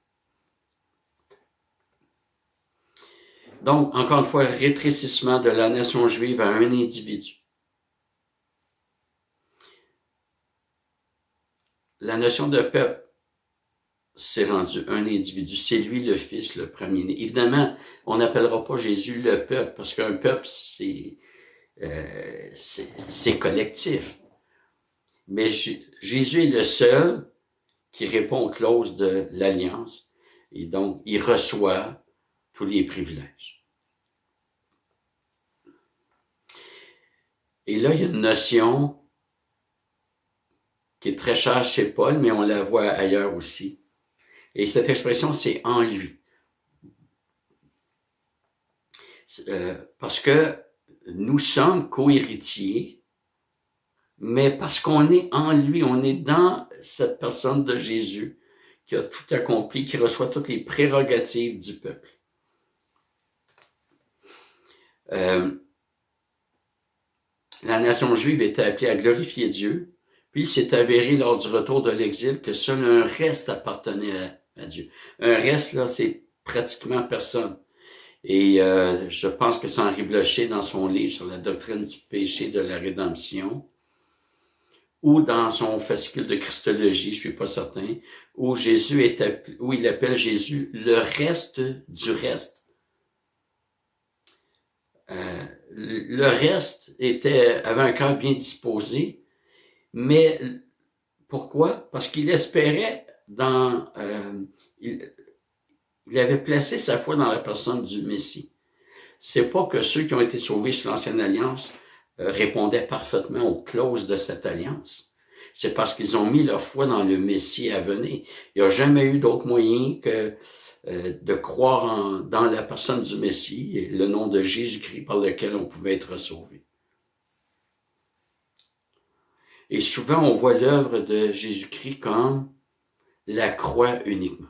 Donc, encore une fois, rétrécissement de la nation juive à un individu. La notion de peuple s'est rendue un individu. C'est lui le Fils, le premier-né. Évidemment, on n'appellera pas Jésus le peuple, parce qu'un peuple, c'est collectif. Mais Jésus est le seul qui répond aux clauses de l'Alliance. Et donc, il reçoit tous les privilèges. Et là, il y a une notion qui est très chère chez Paul, mais on la voit ailleurs aussi. Et cette expression, c'est « en lui ». Parce que nous sommes co-héritiers, mais parce qu'on est en lui, on est dans cette personne de Jésus qui a tout accompli, qui reçoit toutes les prérogatives du peuple. La nation juive était appelée à glorifier Dieu, puis il s'est avéré lors du retour de l'exil que seul un reste appartenait à Dieu. Un reste, là, c'est pratiquement personne. Et je pense que c'est Henri Blocher, dans son livre sur la doctrine du péché de la rédemption, ou dans son fascicule de Christologie, je suis pas certain, où il appelle Jésus le reste du reste. Le reste avait un cœur bien disposé, mais pourquoi? Parce qu'il espérait il avait placé sa foi dans la personne du Messie. C'est pas que ceux qui ont été sauvés sous l'Ancienne Alliance répondaient parfaitement aux clauses de cette alliance. C'est parce qu'ils ont mis leur foi dans le Messie à venir. Il n'y a jamais eu d'autre moyen que de croire dans la personne du Messie et le nom de Jésus-Christ par lequel on pouvait être sauvé. Et souvent, on voit l'œuvre de Jésus-Christ comme la croix uniquement.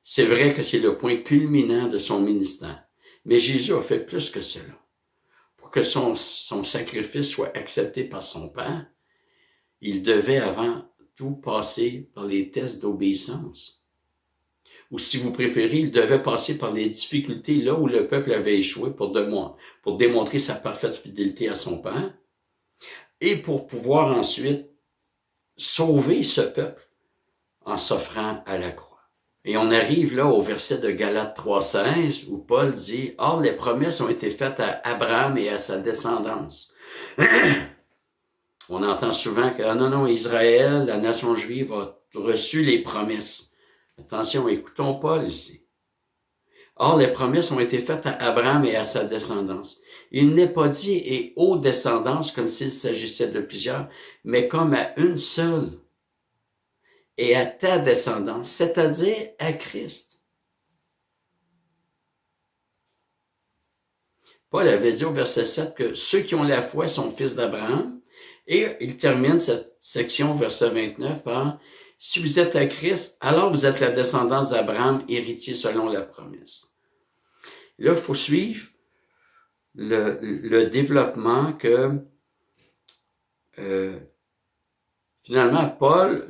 C'est vrai que c'est le point culminant de son ministère. Mais Jésus a fait plus que cela. pour que son sacrifice soit accepté par son Père, il devait avant tout passer par les tests d'obéissance. Ou si vous préférez, il devait passer par les difficultés là où le peuple avait échoué pour démontrer sa parfaite fidélité à son Père et pour pouvoir ensuite sauver ce peuple en s'offrant à la croix. Et on arrive là au verset de Galates 3,16 où Paul dit « Or, les promesses ont été faites à Abraham et à sa descendance. » On entend souvent que « non, Israël, la nation juive a reçu les promesses. » Attention, écoutons Paul ici. « Or, les promesses ont été faites à Abraham et à sa descendance. Il n'est pas dit « et aux descendances » comme s'il s'agissait de plusieurs, mais comme à une seule. Et à ta descendance, c'est-à-dire à Christ. Paul avait dit au verset 7 que ceux qui ont la foi sont fils d'Abraham, et il termine cette section, verset 29, par « Si vous êtes à Christ, alors vous êtes la descendance d'Abraham, héritier selon la promesse. » Là, il faut suivre le développement que finalement, Paul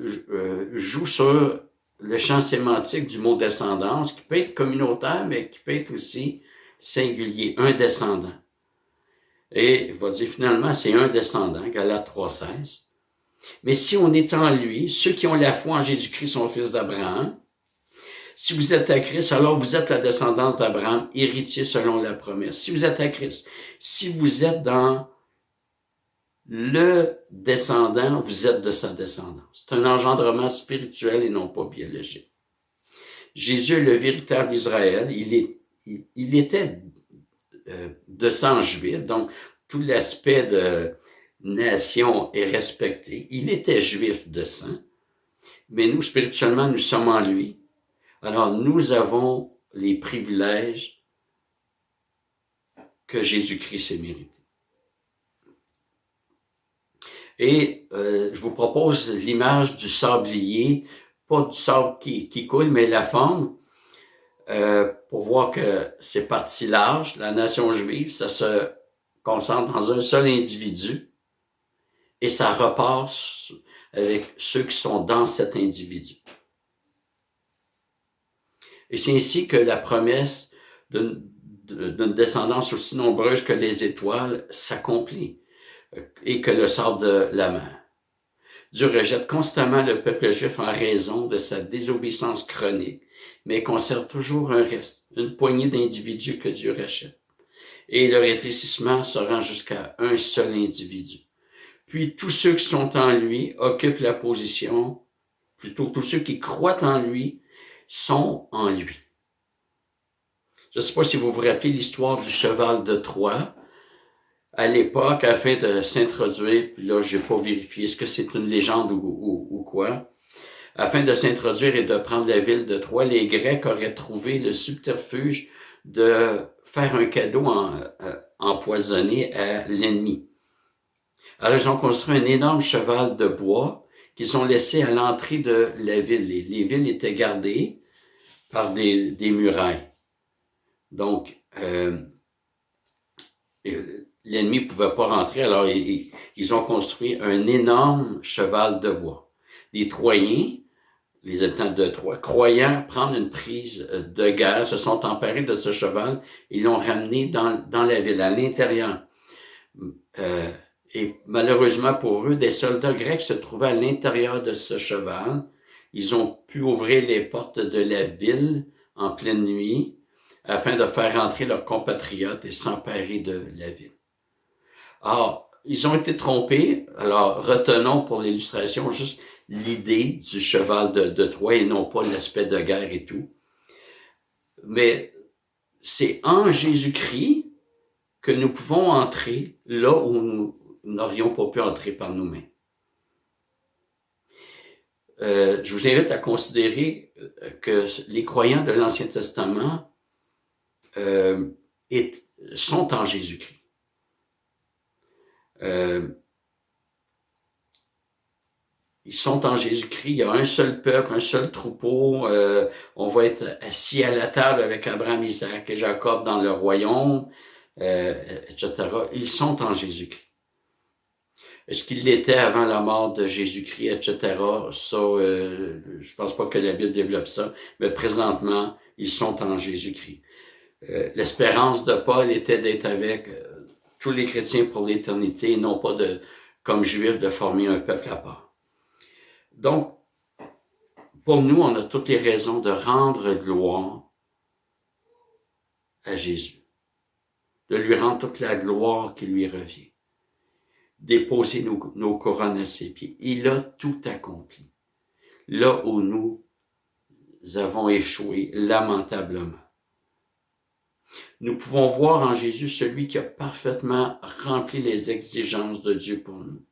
joue sur le champ sémantique du mot descendance, qui peut être communautaire, mais qui peut être aussi singulier, un descendant. Et il va dire finalement, c'est un descendant, Galates 3,16. Mais si on est en lui, ceux qui ont la foi en Jésus-Christ sont fils d'Abraham. Si vous êtes à Christ, alors vous êtes la descendance d'Abraham, héritier selon la promesse. Si vous êtes à Christ, si vous êtes dans le descendant, vous êtes de sa descendance. C'est un engendrement spirituel et non pas biologique. Jésus est le véritable Israël. Il était de sang juif, donc tout l'aspect de nation est respecté. Il était juif de sang, mais nous, spirituellement, nous sommes en lui. Alors, nous avons les privilèges que Jésus-Christ s'est mérité. Et je vous propose l'image du sablier, pas du sable qui coule, mais la forme, pour voir que c'est parti large. La nation juive, ça se concentre dans un seul individu et ça repart avec ceux qui sont dans cet individu. Et c'est ainsi que la promesse d'une descendance aussi nombreuse que les étoiles s'accomplit et que le sable de la mer. Dieu rejette constamment le peuple juif en raison de sa désobéissance chronique, mais conserve toujours un reste, une poignée d'individus que Dieu rachète. Et le rétrécissement se rend jusqu'à un seul individu. Puis tous ceux qui sont en lui occupent la position, plutôt tous ceux qui croient en lui sont en lui. Je ne sais pas si vous vous rappelez l'histoire du cheval de Troie. À l'époque, afin de s'introduire, puis là, j'ai pas vérifié, est-ce que c'est une légende ou quoi, afin de s'introduire et de prendre la ville de Troie, les Grecs auraient trouvé le subterfuge de faire un cadeau empoisonné à l'ennemi. Alors, ils ont construit un énorme cheval de bois qu'ils ont laissé à l'entrée de la ville. Les villes étaient gardées par des murailles. Donc, l'ennemi ne pouvait pas rentrer, alors ils ont construit un énorme cheval de bois. Les Troyens, les habitants de Troie, croyant prendre une prise de guerre, se sont emparés de ce cheval et l'ont ramené dans la ville, à l'intérieur. Et malheureusement pour eux, des soldats grecs se trouvaient à l'intérieur de ce cheval. Ils ont pu ouvrir les portes de la ville en pleine nuit afin de faire entrer leurs compatriotes et s'emparer de la ville. Alors, ils ont été trompés. Alors, retenons pour l'illustration juste l'idée du cheval de Troie et non pas l'aspect de guerre et tout. Mais c'est en Jésus-Christ que nous pouvons entrer là où nous n'aurions pas pu entrer par nous-mêmes. Je vous invite à considérer que les croyants de l'Ancien Testament sont en Jésus-Christ. Ils sont en Jésus-Christ, il y a un seul peuple, un seul troupeau, on va être assis à la table avec Abraham, Isaac et Jacob dans le royaume, etc., ils sont en Jésus-Christ. Est-ce qu'ils l'étaient avant la mort de Jésus-Christ, etc.? Ça, je pense pas que la Bible développe ça, mais présentement, ils sont en Jésus-Christ. L'espérance de Paul était d'être avec tous les chrétiens pour l'éternité, non pas comme juifs, de former un peuple à part. Donc, pour nous, on a toutes les raisons de rendre gloire à Jésus, de lui rendre toute la gloire qui lui revient, déposer nos couronnes à ses pieds. Il a tout accompli. Là où nous avons échoué lamentablement. Nous pouvons voir en Jésus celui qui a parfaitement rempli les exigences de Dieu pour nous.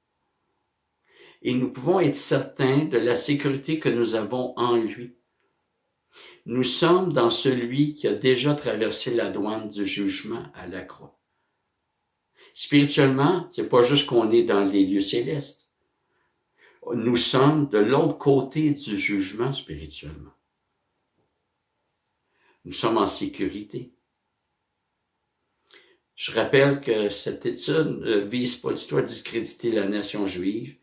Et nous pouvons être certains de la sécurité que nous avons en lui. Nous sommes dans celui qui a déjà traversé la douane du jugement à la croix. Spirituellement, c'est pas juste qu'on est dans les lieux célestes. Nous sommes de l'autre côté du jugement spirituellement. Nous sommes en sécurité. Je rappelle que cette étude ne vise pas du tout à discréditer la nation juive.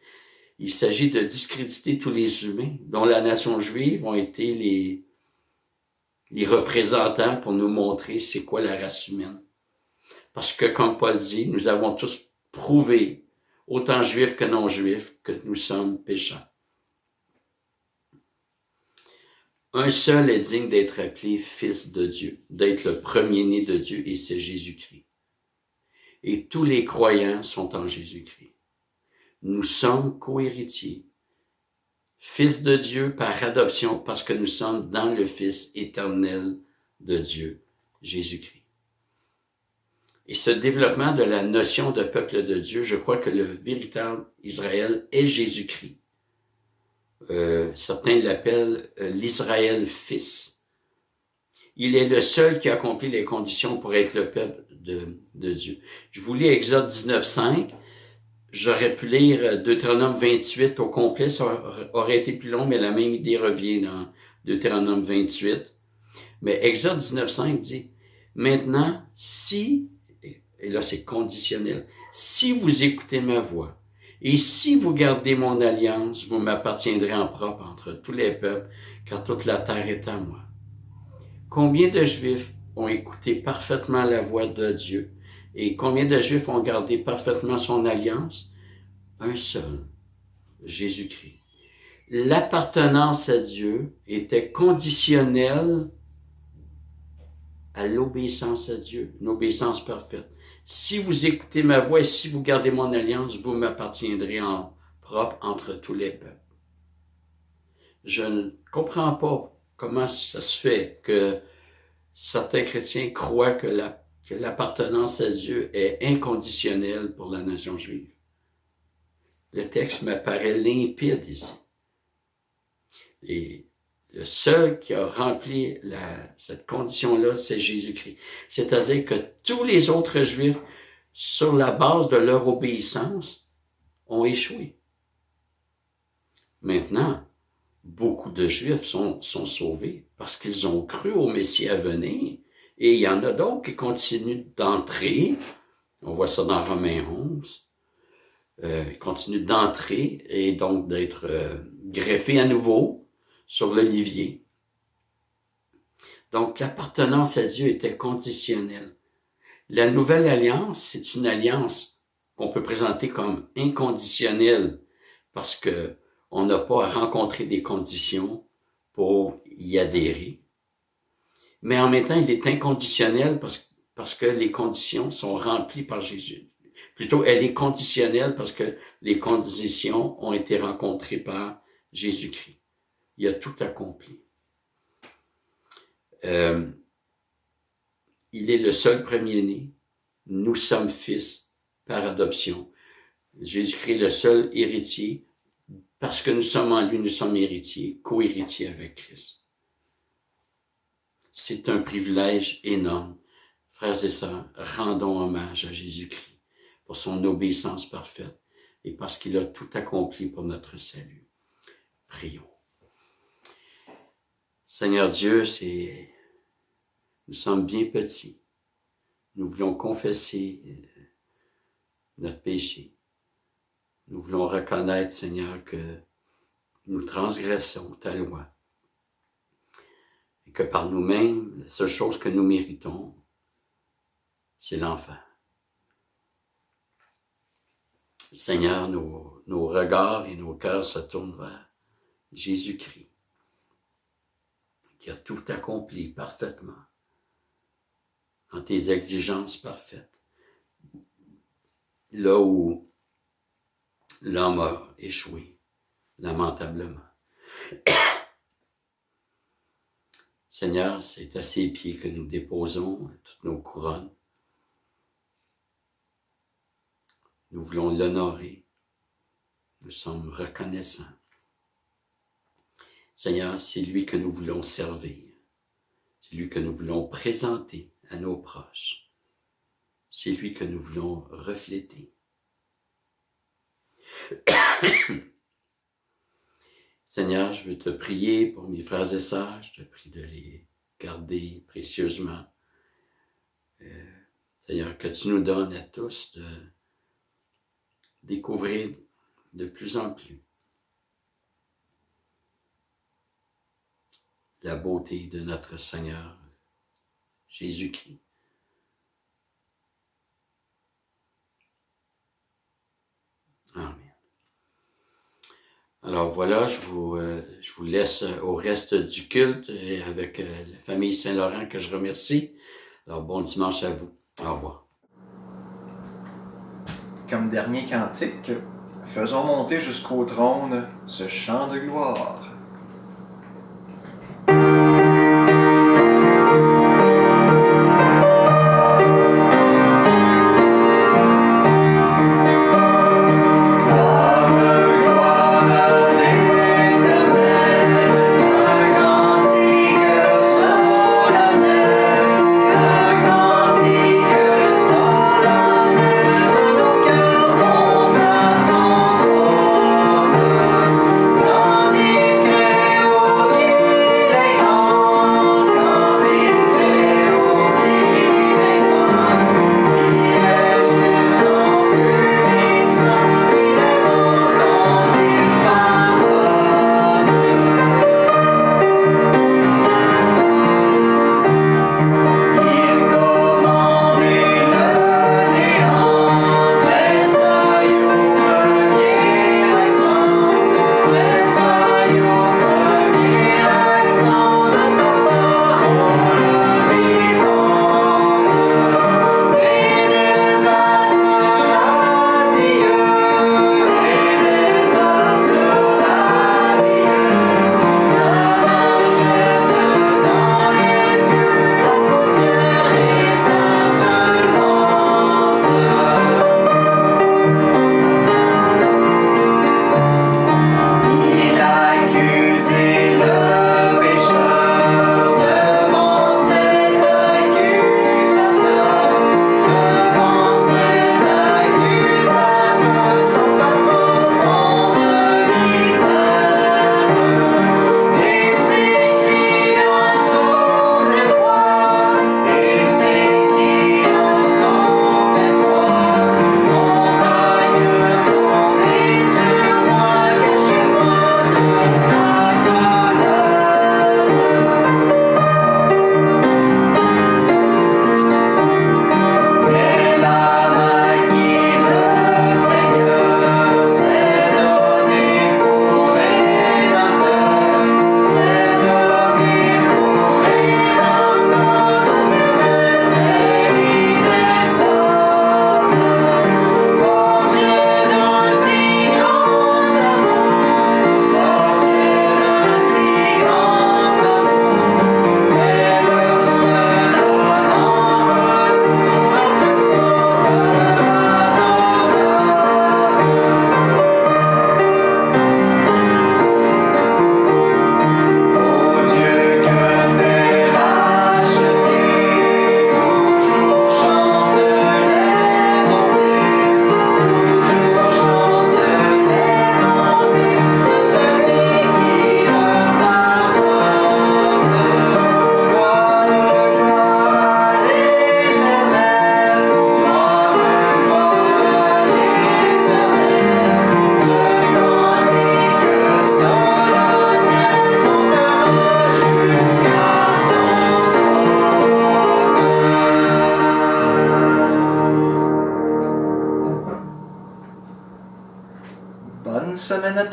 Il s'agit de discréditer tous les humains, dont la nation juive ont été les représentants pour nous montrer c'est quoi la race humaine. Parce que, comme Paul dit, nous avons tous prouvé, autant juifs que non juifs, que nous sommes pécheurs. Un seul est digne d'être appelé fils de Dieu, d'être le premier-né de Dieu, et c'est Jésus-Christ. Et tous les croyants sont en Jésus-Christ. Nous sommes co-héritiers, fils de Dieu par adoption, parce que nous sommes dans le Fils éternel de Dieu, Jésus-Christ. Et ce développement de la notion de peuple de Dieu, je crois que le véritable Israël est Jésus-Christ. Certains l'appellent l'Israël fils. Il est le seul qui accomplit les conditions pour être le peuple de Dieu. Je vous lis Exode 19.5. J'aurais pu lire Deutéronome 28 au complet, ça aurait été plus long, mais la même idée revient dans Deutéronome 28. Mais Exode 19.5 dit, maintenant, si, et là c'est conditionnel, si vous écoutez ma voix, et si vous gardez mon alliance, vous m'appartiendrez en propre entre tous les peuples, car toute la terre est à moi. Combien de Juifs ont écouté parfaitement la voix de Dieu? Et combien de Juifs ont gardé parfaitement son alliance? Un seul, Jésus-Christ. L'appartenance à Dieu était conditionnelle à l'obéissance à Dieu, une obéissance parfaite. Si vous écoutez ma voix et si vous gardez mon alliance, vous m'appartiendrez en propre entre tous les peuples. Je ne comprends pas comment ça se fait que certains chrétiens croient que l'appartenance à Dieu est inconditionnelle pour la nation juive. Le texte me paraît limpide ici. Et le seul qui a rempli cette condition-là, c'est Jésus-Christ. C'est-à-dire que tous les autres Juifs, sur la base de leur obéissance, ont échoué. Maintenant, beaucoup de Juifs sont sauvés parce qu'ils ont cru au Messie à venir. Et il y en a d'autres qui continuent d'entrer. On voit ça dans Romains 11. Ils continuent d'entrer et donc d'être greffés à nouveau sur l'olivier. Donc, l'appartenance à Dieu était conditionnelle. La nouvelle alliance, c'est une alliance qu'on peut présenter comme inconditionnelle parce que on n'a pas à rencontrer des conditions pour y adhérer. Mais en même temps, il est inconditionnel parce que les conditions sont remplies par Jésus. Plutôt, elle est conditionnelle parce que les conditions ont été rencontrées par Jésus-Christ. Il a tout accompli. Il est le seul premier-né. Nous sommes fils par adoption. Jésus-Christ est le seul héritier. Parce que nous sommes en lui, nous sommes héritiers, co-héritiers avec Christ. C'est un privilège énorme. Frères et sœurs, rendons hommage à Jésus-Christ pour son obéissance parfaite et parce qu'il a tout accompli pour notre salut. Prions. Seigneur Dieu, nous sommes bien petits. Nous voulons confesser notre péché. Nous voulons reconnaître, Seigneur, que nous transgressons ta loi et que par nous-mêmes, la seule chose que nous méritons, c'est l'enfer. Seigneur, nos regards et nos cœurs se tournent vers Jésus-Christ, qui a tout accompli parfaitement, en tes exigences parfaites. Là où l'homme a échoué, lamentablement. Seigneur, c'est à ses pieds que nous déposons toutes nos couronnes. Nous voulons l'honorer. Nous sommes reconnaissants. Seigneur, c'est lui que nous voulons servir. C'est lui que nous voulons présenter à nos proches. C'est lui que nous voulons refléter. Seigneur, je veux te prier pour mes frères et sœurs. Je te prie de les garder précieusement. Seigneur, que tu nous donnes à tous de découvrir de plus en plus la beauté de notre Seigneur Jésus-Christ. Amen. Alors voilà, je vous laisse au reste du culte et avec la famille Saint-Laurent que je remercie. Alors bon dimanche à vous. Au revoir. Comme dernier cantique, faisons monter jusqu'au trône ce chant de gloire. Cantique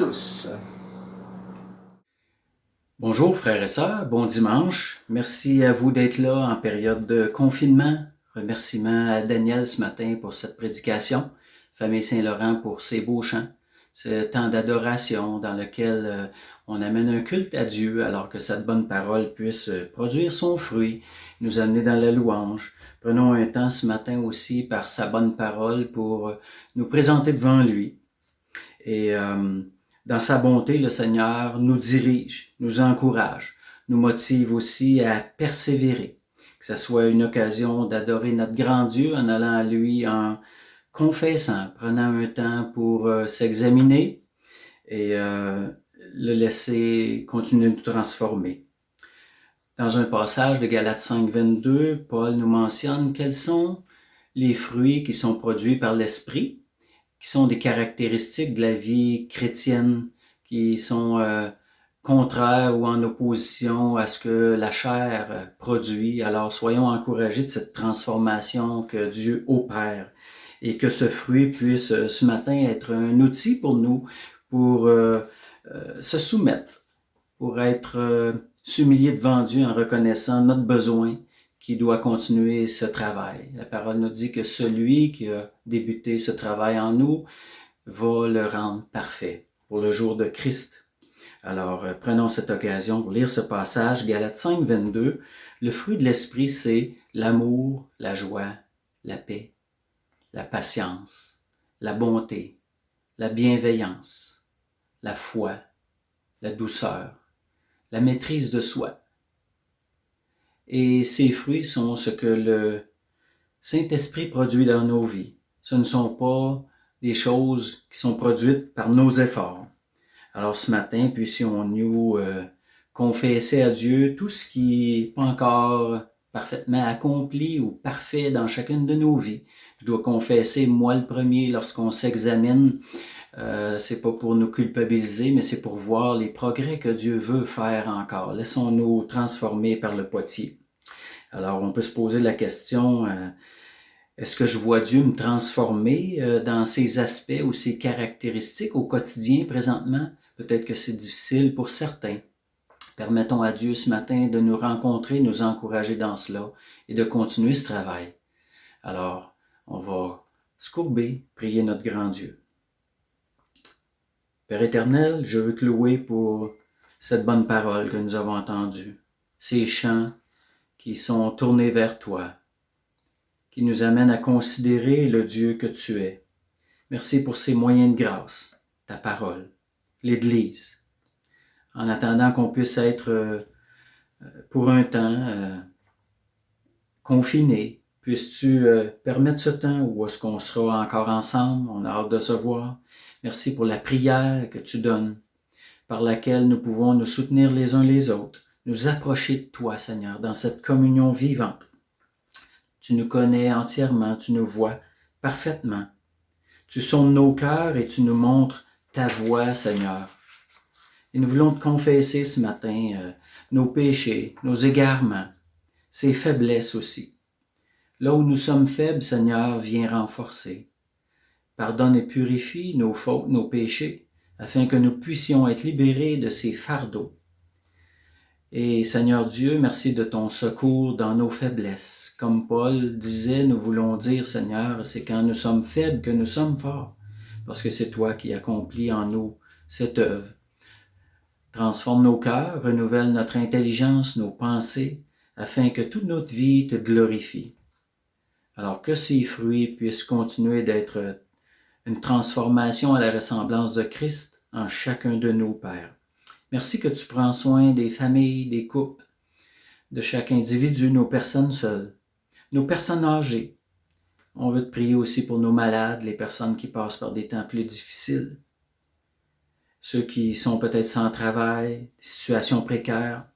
tous. Bonjour frères et sœurs, bon dimanche. Merci à vous d'être là en période de confinement. Remerciements à Daniel ce matin pour cette prédication. Famille Saint-Laurent pour ses beaux chants. Ce temps d'adoration dans lequel on amène un culte à Dieu alors que cette bonne parole puisse produire son fruit, nous amener dans la louange. Prenons un temps ce matin aussi par sa bonne parole pour nous présenter devant lui. Et dans sa bonté, le Seigneur nous dirige, nous encourage, nous motive aussi à persévérer. Que ce soit une occasion d'adorer notre grand Dieu en allant à lui en confessant, prenant un temps pour s'examiner et le laisser continuer de nous transformer. Dans un passage de Galates 5, 22, Paul nous mentionne quels sont les fruits qui sont produits par l'Esprit, qui sont des caractéristiques de la vie chrétienne, qui sont contraires ou en opposition à ce que la chair produit. Alors soyons encouragés de cette transformation que Dieu opère et que ce fruit puisse ce matin être un outil pour nous pour se soumettre, pour être s'humilier devant Dieu en reconnaissant notre besoin qui doit continuer ce travail. La parole nous dit que celui qui a débuté ce travail en nous va le rendre parfait pour le jour de Christ. Alors, prenons cette occasion pour lire ce passage, Galates 5, 22. Le fruit de l'Esprit, c'est l'amour, la joie, la paix, la patience, la bonté, la bienveillance, la foi, la douceur, la maîtrise de soi. Et ces fruits sont ce que le Saint-Esprit produit dans nos vies. Ce ne sont pas des choses qui sont produites par nos efforts. Alors ce matin, puissions-nous confesser à Dieu tout ce qui n'est pas encore parfaitement accompli ou parfait dans chacune de nos vies. Je dois confesser, moi le premier, lorsqu'on s'examine, c'est pas pour nous culpabiliser, mais c'est pour voir les progrès que Dieu veut faire encore. Laissons-nous transformer par le potier. Alors, on peut se poser la question, est-ce que je vois Dieu me transformer dans ses aspects ou ses caractéristiques au quotidien présentement? Peut-être que c'est difficile pour certains. Permettons à Dieu ce matin de nous rencontrer, nous encourager dans cela et de continuer ce travail. Alors, on va se courber, prier notre grand Dieu. Père éternel, je veux te louer pour cette bonne parole que nous avons entendue, ces chants qui sont tournés vers toi, qui nous amènent à considérer le Dieu que tu es. Merci pour ces moyens de grâce, ta parole, l'Église. En attendant qu'on puisse être pour un temps confinés, puisses-tu permettre ce temps où est-ce qu'on sera encore ensemble, on a hâte de se voir. Merci pour la prière que tu donnes, par laquelle nous pouvons nous soutenir les uns les autres, nous approcher de toi, Seigneur, dans cette communion vivante. Tu nous connais entièrement, tu nous vois parfaitement. Tu sondes nos cœurs et tu nous montres ta voie, Seigneur. Et nous voulons te confesser ce matin nos péchés, nos égarements, ces faiblesses aussi. Là où nous sommes faibles, Seigneur, viens renforcer. Pardonne et purifie nos fautes, nos péchés, afin que nous puissions être libérés de ces fardeaux. Et Seigneur Dieu, merci de ton secours dans nos faiblesses. Comme Paul disait, nous voulons dire, Seigneur, c'est quand nous sommes faibles que nous sommes forts, parce que c'est toi qui accomplis en nous cette œuvre. Transforme nos cœurs, renouvelle notre intelligence, nos pensées, afin que toute notre vie te glorifie. Alors que ces fruits puissent continuer d'être une transformation à la ressemblance de Christ en chacun de nous, Père. Merci que tu prends soin des familles, des couples, de chaque individu, nos personnes seules, nos personnes âgées. On veut te prier aussi pour nos malades, les personnes qui passent par des temps plus difficiles, ceux qui sont peut-être sans travail, des situations précaires.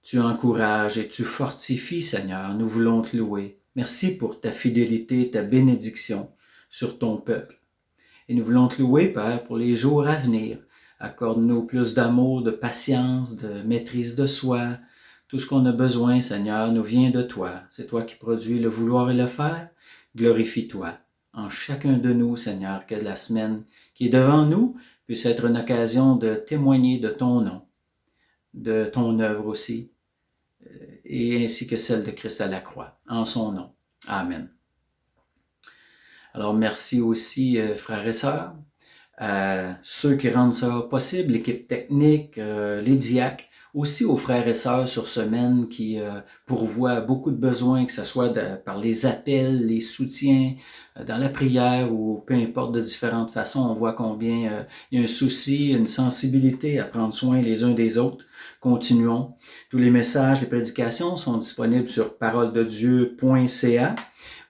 Tu encourages et tu fortifies, Seigneur. Nous voulons te louer. Merci pour ta fidélité, ta bénédiction sur ton peuple. Et nous voulons te louer, Père, pour les jours à venir. Accorde-nous plus d'amour, de patience, de maîtrise de soi. Tout ce qu'on a besoin, Seigneur, nous vient de toi. C'est toi qui produis le vouloir et le faire. Glorifie-toi en chacun de nous, Seigneur, que la semaine qui est devant nous puisse être une occasion de témoigner de ton nom, de ton œuvre aussi, et ainsi que celle de Christ à la croix, en son nom. Amen. Alors merci aussi, frères et sœurs, à ceux qui rendent ça possible, l'équipe technique, les diacres, aussi aux frères et sœurs sur semaine qui pourvoient beaucoup de besoins, que ce soit par les appels, les soutiens, dans la prière ou peu importe de différentes façons. On voit combien il y a un souci, une sensibilité à prendre soin les uns des autres. Continuons. Tous les messages, les prédications sont disponibles sur parolededieu.ca.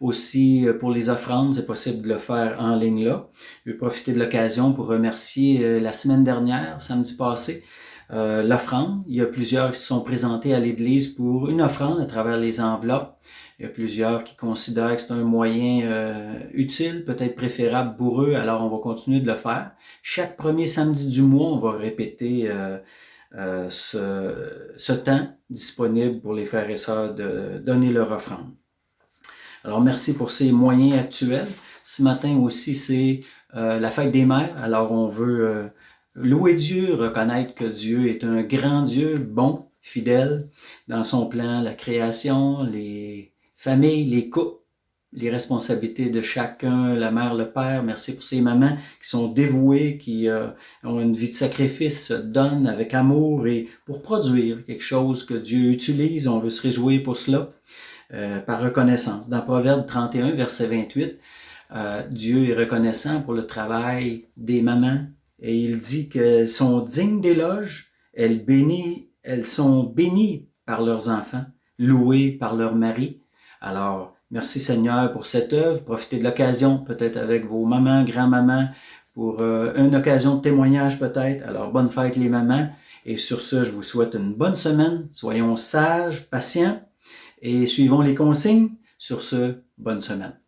Aussi, pour les offrandes, c'est possible de le faire en ligne là. Je vais profiter de l'occasion pour remercier la semaine dernière, samedi passé, l'offrande. Il y a plusieurs qui se sont présentés à l'Église pour une offrande à travers les enveloppes. Il y a plusieurs qui considèrent que c'est un moyen utile, peut-être préférable pour eux, alors on va continuer de le faire. Chaque premier samedi du mois, on va répéter ce temps disponible pour les frères et sœurs de donner leur offrande. Alors merci pour ces moyens actuels. Ce matin aussi, c'est la fête des mères. Alors on veut louer Dieu, reconnaître que Dieu est un grand Dieu, bon, fidèle, dans son plan, la création, les familles, les couples, les responsabilités de chacun, la mère, le père. Merci pour ces mamans qui sont dévouées, qui ont une vie de sacrifice, se donnent avec amour et pour produire quelque chose que Dieu utilise. On veut se réjouir pour cela, par reconnaissance. Dans Proverbe 31, verset 28, Dieu est reconnaissant pour le travail des mamans et il dit qu'elles sont dignes d'éloges, elles sont bénies par leurs enfants, louées par leur mari. Alors, merci Seigneur pour cette œuvre. Profitez de l'occasion, peut-être avec vos mamans, grands-mamans, pour une occasion de témoignage peut-être. Alors, bonne fête les mamans. Et sur ce, je vous souhaite une bonne semaine. Soyons sages, patients et suivons les consignes. Sur ce, bonne semaine.